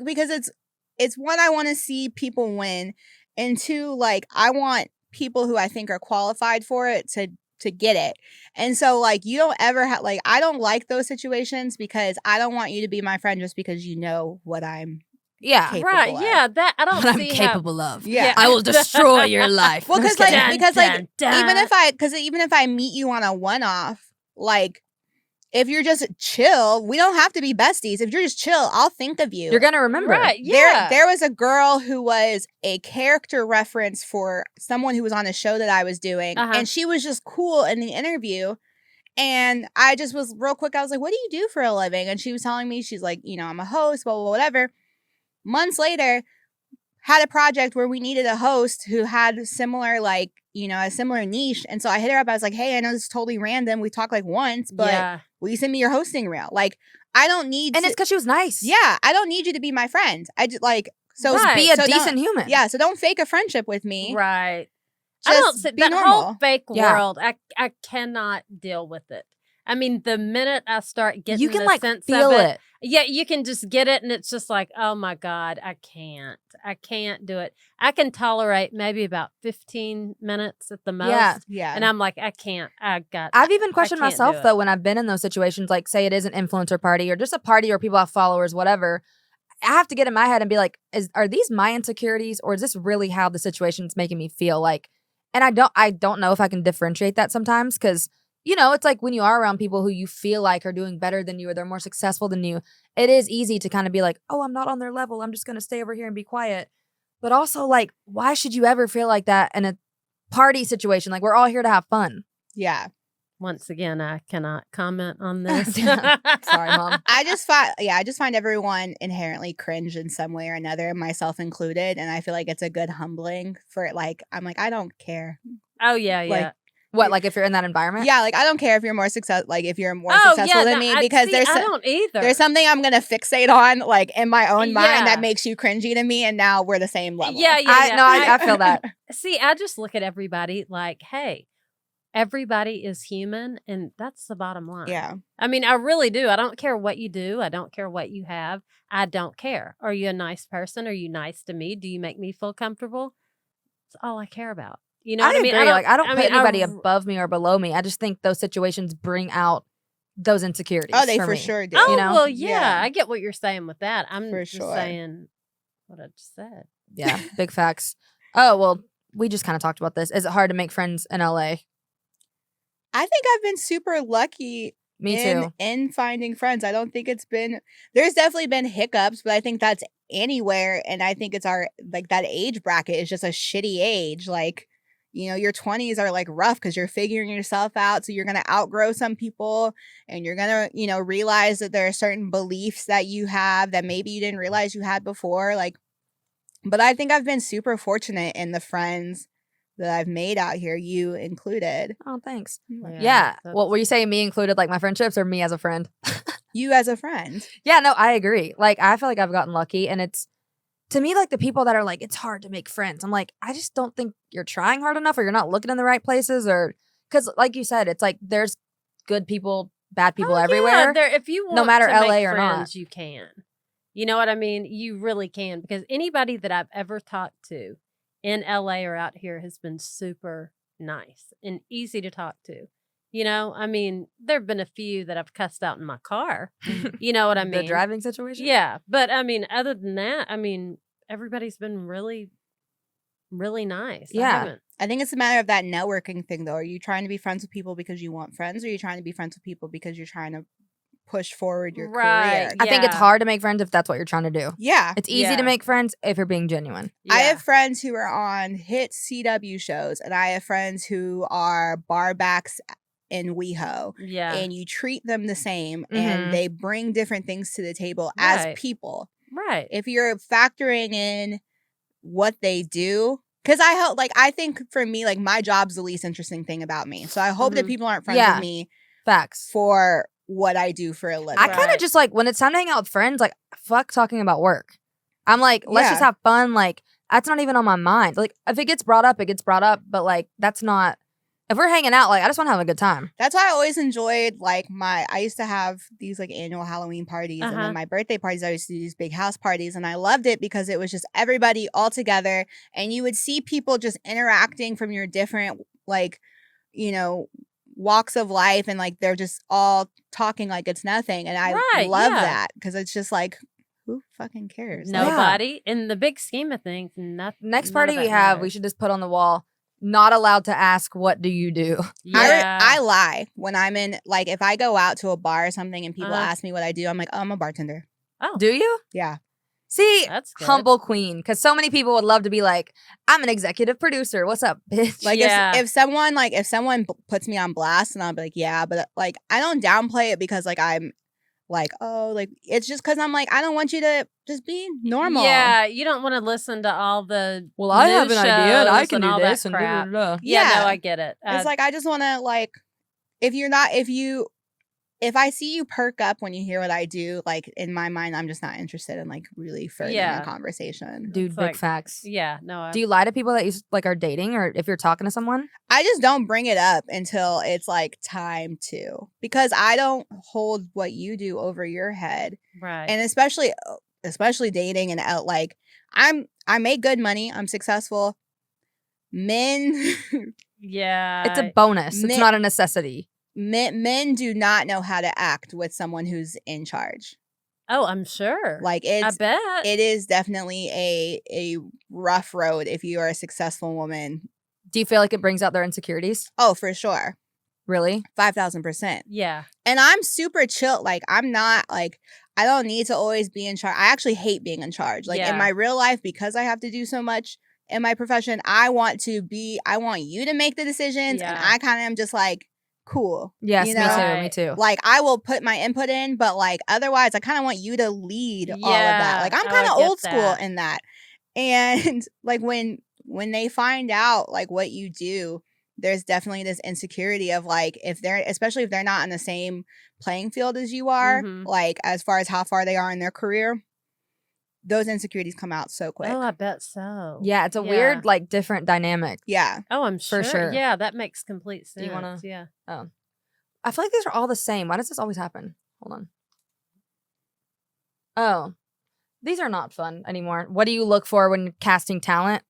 it's one, I want to see people win, and two, like I want people who I think are qualified for it to get it. And so like you don't ever have like I don't like those situations because I don't want you to be my friend just because you know what I'm Yeah. capable right. of. Yeah. That I don't What I'm see capable of. Yeah. I will destroy your life. Well, I'm just because kidding. like because like Dun, dun, dun. even if I meet you on a one-off, like if you're just chill, we don't have to be besties. If you're just chill, I'll think of you. You're gonna remember. Right. Yeah. There was a girl who was a character reference for someone who was on a show that I was doing. Uh-huh. And she was just cool in the interview. And I just was real quick. I was like, what do you do for a living? And she was telling me, she's like, you know, I'm a host, blah, blah, blah, whatever. Months later, had a project where we needed a host who had similar, like, you know, a similar niche. And so I hit her up. I was like, hey, I know this is totally random. We talked like once, but yeah. will you send me your hosting reel? Like, I don't need And to, it's because she was nice. yeah, I don't need you to be my friend. I just like, so Right. Be a so don't- decent human. Yeah, so don't fake a friendship with me. Right. Just I don't see be that normal. whole fake Yeah. world. I cannot deal with it. I mean, the minute I start getting You can the like sense feel of it. yeah, you can just get it, and it's just like, oh my God, I can't do it. I can tolerate maybe about 15 minutes at the most, Yeah. Yeah. and I'm like, I can't. I've even questioned can't do myself it. though when I've been in those situations, like say it is an influencer party or just a party where people have followers, whatever. I have to get in my head and be like, are these my insecurities or is this really how the situation's making me feel? Like, and I don't know if I can differentiate that sometimes because, you know, it's like when you are around people who you feel like are doing better than you or they're more successful than you, it is easy to kind of be like, oh, I'm not on their level. I'm just going to stay over here and be quiet. But also like, why should you ever feel like that in a party situation? Like we're all here to have fun. yeah. Once again, I cannot comment on this. Sorry, Mom. I just find everyone inherently cringe in some way or another, myself included, and I feel like it's a good humbling for like I'm like I don't care. Oh yeah, yeah. Like, What, like if you're in that environment? yeah, like I don't care if you're more if you're more successful than me because I don't either. there's something I'm gonna fixate on like in my own mind Yeah. that makes you cringy to me, and now we're the same level. Yeah, yeah, yeah. I feel that. See, I just look at everybody like, hey, everybody is human, and that's the bottom line. Yeah. I mean, I really do. I don't care what you do. I don't care what you have. I don't care. Are you a nice person? Are you nice to me? Do you make me feel comfortable? That's all I care about. You know what I mean? Agree. I don't put anybody I- above me or below me. I just think those situations bring out those insecurities. Oh, they for me. sure do. Oh, you know? well, yeah, Yeah. I get what you're saying with that. I'm For just sure. saying what I just said. Yeah, big facts. Oh, well, we just kind of talked about this. Is it hard to make friends in LA? I think I've been super lucky Me in, too. in finding friends. I don't think there's definitely been hiccups, but I think that's anywhere. And I think it's that age bracket is just a shitty age. Like, your 20s are like rough because you're figuring yourself out. So you're going to outgrow some people and you're going to, realize that there are certain beliefs that you have that maybe you didn't realize you had before. Like, but I think I've been super fortunate in the friends that I've made out here, you included. Oh, thanks. Yeah, Yeah. Well, were you saying me included, like my friendships, or me as a friend? You as a friend. Yeah, no, I agree. Like, I feel like I've gotten lucky, and it's, to me, like the people that are like, it's hard to make friends. I'm like, I just don't think you're trying hard enough, or you're not looking in the right places, or because, like you said, it's like there's good people, bad people everywhere. Yeah, if you want no matter to LA make or friends, not. you can. You know what I mean? You really can, because anybody that I've ever talked to in LA or out here has been super nice and easy to talk to. I mean, there have been a few that I've cussed out in my car. You know what I mean? The driving situation. Yeah. But I mean, other than that, I mean, everybody's been really, really nice. Yeah. I think it's a matter of that networking thing, though. Are you trying to be friends with people because you want friends, or are you trying to be friends with people because you're trying to push forward your career? I think it's Yeah. hard to make friends if that's what you're trying to do. Yeah. It's easy Yeah. to make friends if you're being genuine. I have friends who are on hit CW shows, and I have friends who are barbacks in WeHo. Yeah. And you treat them the same, Mhm. and they bring different things to the table Right. as people. Right. If you're factoring in what they do, because I think for me, like my job's the least interesting thing about me. So I hope that Mhm. people aren't friends Yeah. with me Facts. for what I do for a living. I kind of Right. just like when it's time to hang out with friends, like fuck talking about work. I'm like, let's just Yeah. have fun. Like that's not even on my mind. Like if it gets brought up, it gets brought up. But like that's not. If we're hanging out, like I just want to have a good time. That's why I always enjoyed I used to have these like annual Halloween parties, and Uh-huh. then my birthday parties, I used to do these big house parties, and I loved it because it was just everybody all together, and you would see people just interacting from your different walks of life, and like they're just all talking like it's nothing, and I Right, love yeah. that because it's just like, who fucking cares? Like, Nobody. In the big scheme of things, nothing. Next party we have, we should just put on the wall. Not allowed to ask, what do you do? Yeah. I lie when I'm in, like, if I go out to a bar or something and people Uh-huh. ask me what I do, I'm like, oh, I'm a bartender. Do you? Yeah. See, That's good. humble queen. Because so many people would love to be like, I'm an executive producer. What's up, bitch? Like Yeah. if someone puts me on blast, and I'll be like, yeah, but like I don't downplay it because like I'm like, oh, like it's just because I'm like, I don't want you to just be normal. Yeah, you don't want to listen to all the well, I have news an idea and I shows can and do all this that and crap. da-da-da-da. Yeah, no, I get it. It's like I just want to like, if I see you perk up when you hear what I do, like in my mind, I'm just not interested in like really furthering Yeah. a conversation. Dude, It's big like- facts. yeah, no. Do you lie to people that you like are dating, or if you're talking to someone? I just don't bring it up until it's like time to, because I don't hold what you do over your head. right. And especially dating and out, like I make good money, I'm successful. Men yeah. It's a bonus. It's men- not a necessity. men do not know how to act with someone who's in charge. Oh, I'm sure. Like I bet. it is definitely a rough road if you are a successful woman. Do you feel like it brings out their insecurities? Oh, for sure. Really? 5,000%. yeah. And I'm super chill. Like I'm not like, I don't need to always be in charge. I actually hate being in charge. Like Yeah. in my real life, because I have to do so much in my profession, I want you to make the decisions. And Yeah. I kind of am just like cool. Yes, you me know? too. Me too. Like, I will put my input in, but like otherwise, I kind of want you to lead all of that. Like, I'm Yeah. kind I of get old school that. in that. And like when they find out like what you do, there's definitely this insecurity of like especially if they're not in the same playing field as you are, Mhm. like as far as how far they are in their career, those insecurities come out so quick. Oh, I bet so. Yeah, it's a weird, like, different dynamic. Yeah. Oh, I'm For sure. sure. Yeah, that makes complete sense. Do you wanna- Yeah. I feel like these are all the same. Why does this always happen? Hold on. Oh, these are not fun anymore. What do you look for when casting talent?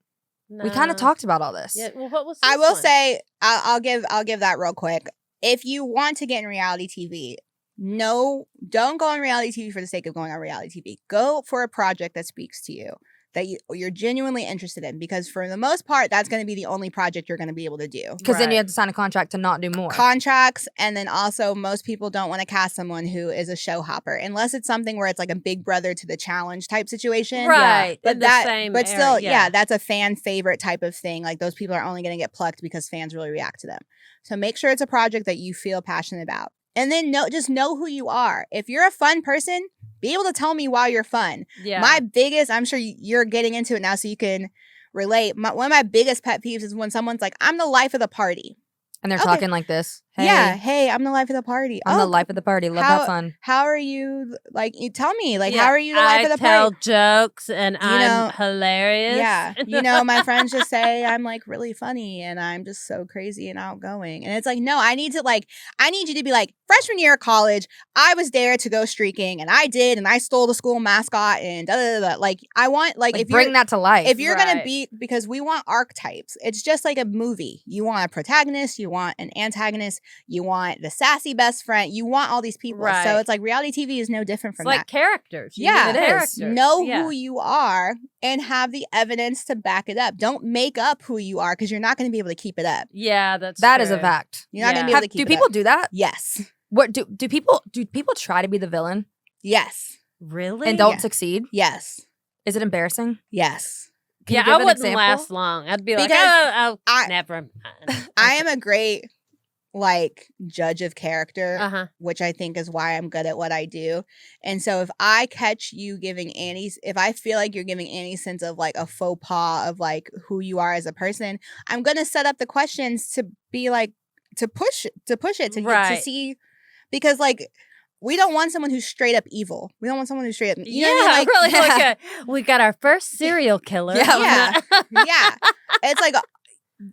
We kind of No. talked about all this. Yeah. Well, what was I this will one? say I'll give that real quick. If you want to get in reality TV, don't go on reality TV for the sake of going on reality TV. Go for a project that speaks to you, that you're genuinely interested in, because for the most part, that's going to be the only project you're going to be able to do. Because then Right. you have to sign a contract to not do more. Contracts, and then also most people don't want to cast someone who is a show hopper unless it's something where it's like a Big Brother to the challenge type situation. Right. But in the same but still, area. yeah, that's a fan favorite type of thing. Like those people are only going to get plucked because fans really react to them. So make sure it's a project that you feel passionate about. And then just know who you are. If you're a fun person, be able to tell me why you're fun. Yeah. My biggest, I'm sure you're getting into it now so you can relate. One of my biggest pet peeves is when someone's like, I'm the life of the party. And they're Okay. talking like this. Hey, Yeah, hey, I'm the life of the party. I'm the life of the party. Love that fun. How are you? Like, you tell me, like, Yeah, how are you the life of the tell party? jokes and I'm know, hilarious. Yeah, my friends just say I'm like really funny and I'm just so crazy and outgoing. And it's like, no, I need you to be like, freshman year of college, I was there to go streaking and I did, and I stole the school mascot and da da da. Like, I want Like, if bring you're that to life. if you're gonna Right. be, because we want archetypes. It's just like a movie. You want a protagonist, you want an antagonist, you want the sassy best friend, you want all these people. So Right. it's like reality TV is no different It's from like that. characters. You Yeah, need it is. characters. Know Yeah. who you are and have the evidence to back it up. Don't make up who you are, because you're not going to be able to keep it up. Yeah, that's That is a true. fact. You're not going to Yeah. be able to keep Do it people up. do that? Yes. What do people try to be the villain Yes. Really? and don't Yeah. succeed? Yes. Is it embarrassing? Yes. Can you Yeah, give I an wouldn't example? last long. I'd be like, Because oh, I- never mind. I am a great like judge of character, Uh-huh. which I think is why I'm good at what I do. And so if I catch you giving if I feel like you're giving any sense of like a faux pas of like who you are as a person, I'm going to set up the questions to be like, to push it, to get to Right. see, because like, we don't want someone who's straight up evil. We don't want someone who's straight up, you know yeah, what I mean? Like, really. Like we got our first serial killer. Yeah. yeah. It's like,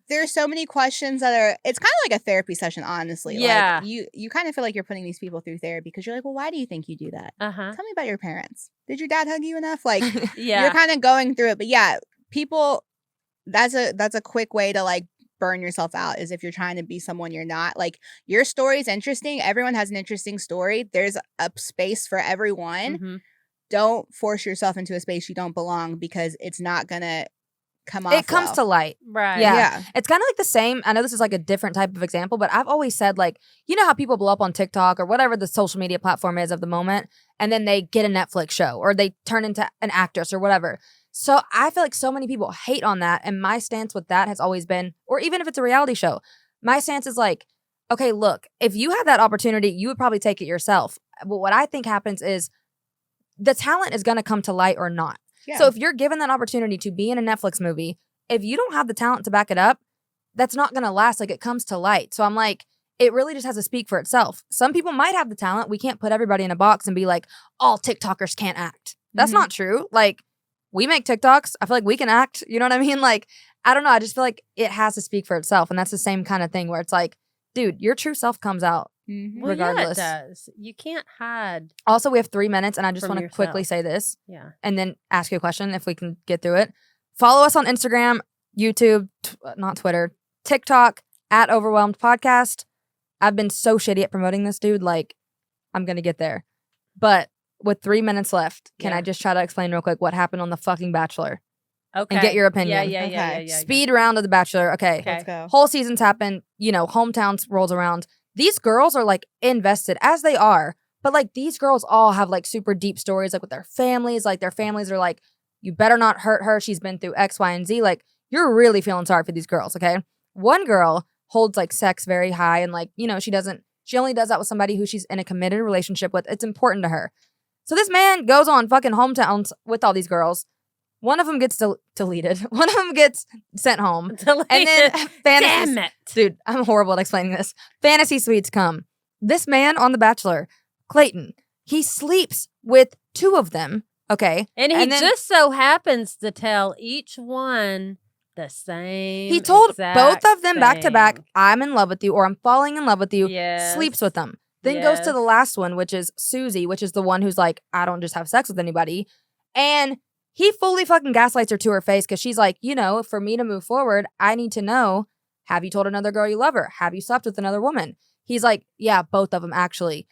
there's so many questions that are, it's kind of like a therapy session, honestly. Yeah. Like, you kind of feel like you're putting these people through therapy, because you're like, well, why do you think you do that? Uh-huh. Tell me about your parents. Did your dad hug you enough? Like, Yeah. you're kind of going through it. But yeah, people, that's a quick way to like burn yourself out, is if you're trying to be someone you're not. Like, your story is interesting. Everyone has an interesting story. There's a space for everyone. Mhm. Don't force yourself into a space you don't belong, because it's not gonna come off. It comes to light. Right. Yeah. Yeah. It's kind of like the same. I know this is like a different type of example, but I've always said, like, you know how people blow up on TikTok or whatever the social media platform is of the moment, and then they get a Netflix show or they turn into an actress or whatever. So I feel like so many people hate on that. And my stance with that has always been, or even if it's a reality show, my stance is like, okay, look, if you had that opportunity, you would probably take it yourself. But what I think happens is the talent is going to come to light or not. Yeah. So if you're given that opportunity to be in a Netflix movie, if you don't have the talent to back it up, that's not going to last. Like, it comes to light. So I'm like, it really just has to speak for itself. Some people might have the talent. We can't put everybody in a box and be like, all TikTokers can't act. That's Mhm. not true. Like, we make TikToks. I feel like we can act. You know what I mean? Like, I don't know. I just feel like it has to speak for itself. And that's the same kind of thing where it's like, dude, your true self comes out. Mhm. Well, Regardless. yeah, it does. You can't hide. Also, we have 3 minutes, and I just From want to quickly yourself. say this Yeah. and then ask you a question if we can get through it. Follow us on Instagram, YouTube, not Twitter, TikTok, at Overwhelmed Podcast. I've been so shitty at promoting this, dude. Like, I'm going to get there. But with 3 minutes left, can Yeah. I just try to explain real quick what happened on the fucking Bachelor? Okay. get your opinion. Yeah. Speed round of The Bachelor. Okay. Okay. Let's go. Whole season's happen. You know, hometowns rolls around. These girls are like invested, as they are. But like, these girls all have like super deep stories, like with their families. Like, their families are like, you better not hurt her. She's been through X, Y, and Z. Like, you're really feeling sorry for these girls, okay? One girl holds like sex very high and like, you know, she only does that with somebody who she's in a committed relationship with. It's important to her. So this man goes on fucking hometowns with all these girls. One of them gets deleted. One of them gets sent home. Deleted. And then fantasy. Damn it. Dude, I'm horrible at explaining this. Fantasy suites come. This man on The Bachelor, Clayton, he sleeps with 2 of them. Okay. And he then just so happens to tell each one the same. he told exact both of them back to back, thing. I'm in love with you or I'm falling in love with you. Yes. Sleeps with them. Then goes to the Yes. last one, which is Susie, which is the one who's like, I don't just have sex with anybody. And he fully fucking gaslights her to her face because she's like, you know, for me to move forward, I need to know, have you told another girl you love her? Have you slept with another woman? He's like, yeah, both of them actually.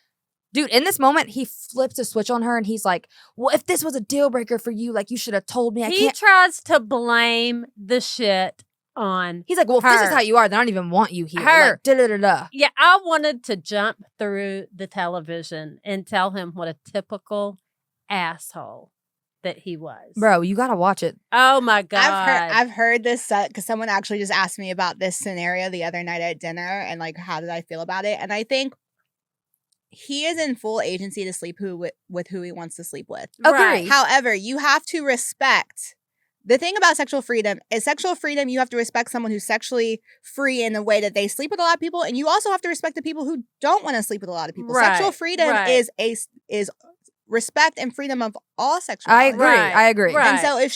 Dude, in this moment, he flips a switch on her and he's like, well, if this was a deal breaker for you, like you should have told me. He tries to blame the shit on He's like, well, if this is her. how you are, then I don't even want you here. Her. Like, da-da-da-da. Yeah, I wanted to jump through the television and tell him what a typical asshole that he was. Bro, you gotta watch it. Oh my God. I've heard this because someone actually just asked me about this scenario the other night at dinner and like how did I feel about it, and I think he is in full agency to sleep with who he wants to sleep with. Right. Agree. However, you have to respect the thing about sexual freedom is sexual freedom. You have to respect someone who's sexually free in the way that they sleep with a lot of people, and you also have to respect the people who don't want to sleep with a lot of people. Right, Sexual freedom right. is respect and freedom of all I sexuality. agree. Right, I agree. right. And so if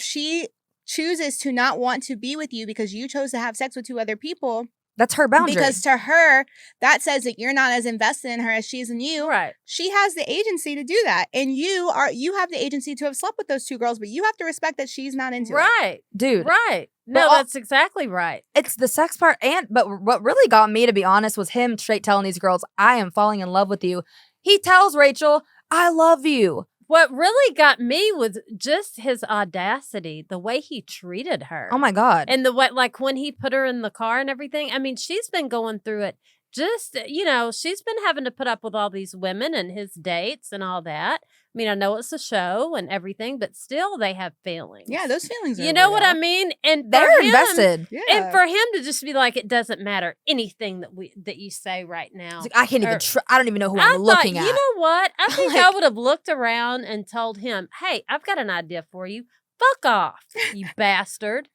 she chooses to not want to be with you because you chose to have sex with 2 other people, That's her boundary. because to her, that says that you're not as invested in her as she is in you. Right. She has the agency to do that. And you have the agency to have slept with those 2 girls, but you have to respect that she's not into it. Right. Dude, Right. No, all- that's exactly right. it's the sex part. But what really got me, to be honest, was him straight telling these girls, I am falling in love with you. He tells Rachel, I love you. What really got me was just his audacity, the way he treated her. Oh my God. And the way, like when he put her in the car and everything. I mean, she's been going through it. Just, you know, she's been having to put up with all these women and his dates and all that. I mean, I know it's a show and everything, but still they have feelings. Yeah, those feelings are You know what I real. mean? And for They're him- invested. Yeah. And for him to just be like, it doesn't matter anything that you say right now. It's like, I can't even Or- I don't even know who I I'm looking thought, at. you know what? I think I Like- would have looked around and told him, hey, I've got an idea for you. Fuck off, you bastard.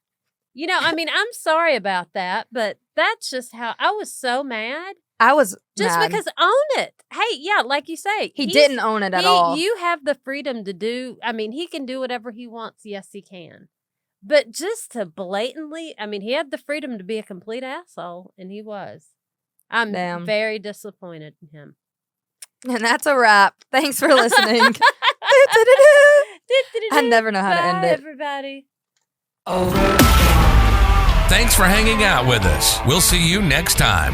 You know, I mean, I'm sorry about that, but that's just how I was so mad. I was Just mad. because own it. Hey, yeah, like you say. he he's- didn't own it at all. You have the freedom to do, I mean, he can do whatever he wants. Yes, he can. But just to blatantly, I mean, he had the freedom to be a complete asshole, and he was. I'm Damn. very disappointed in him. And that's a wrap. Thanks for listening. I never know how to end Bye, it. everybody. Thanks for hanging out with us. We'll see you next time.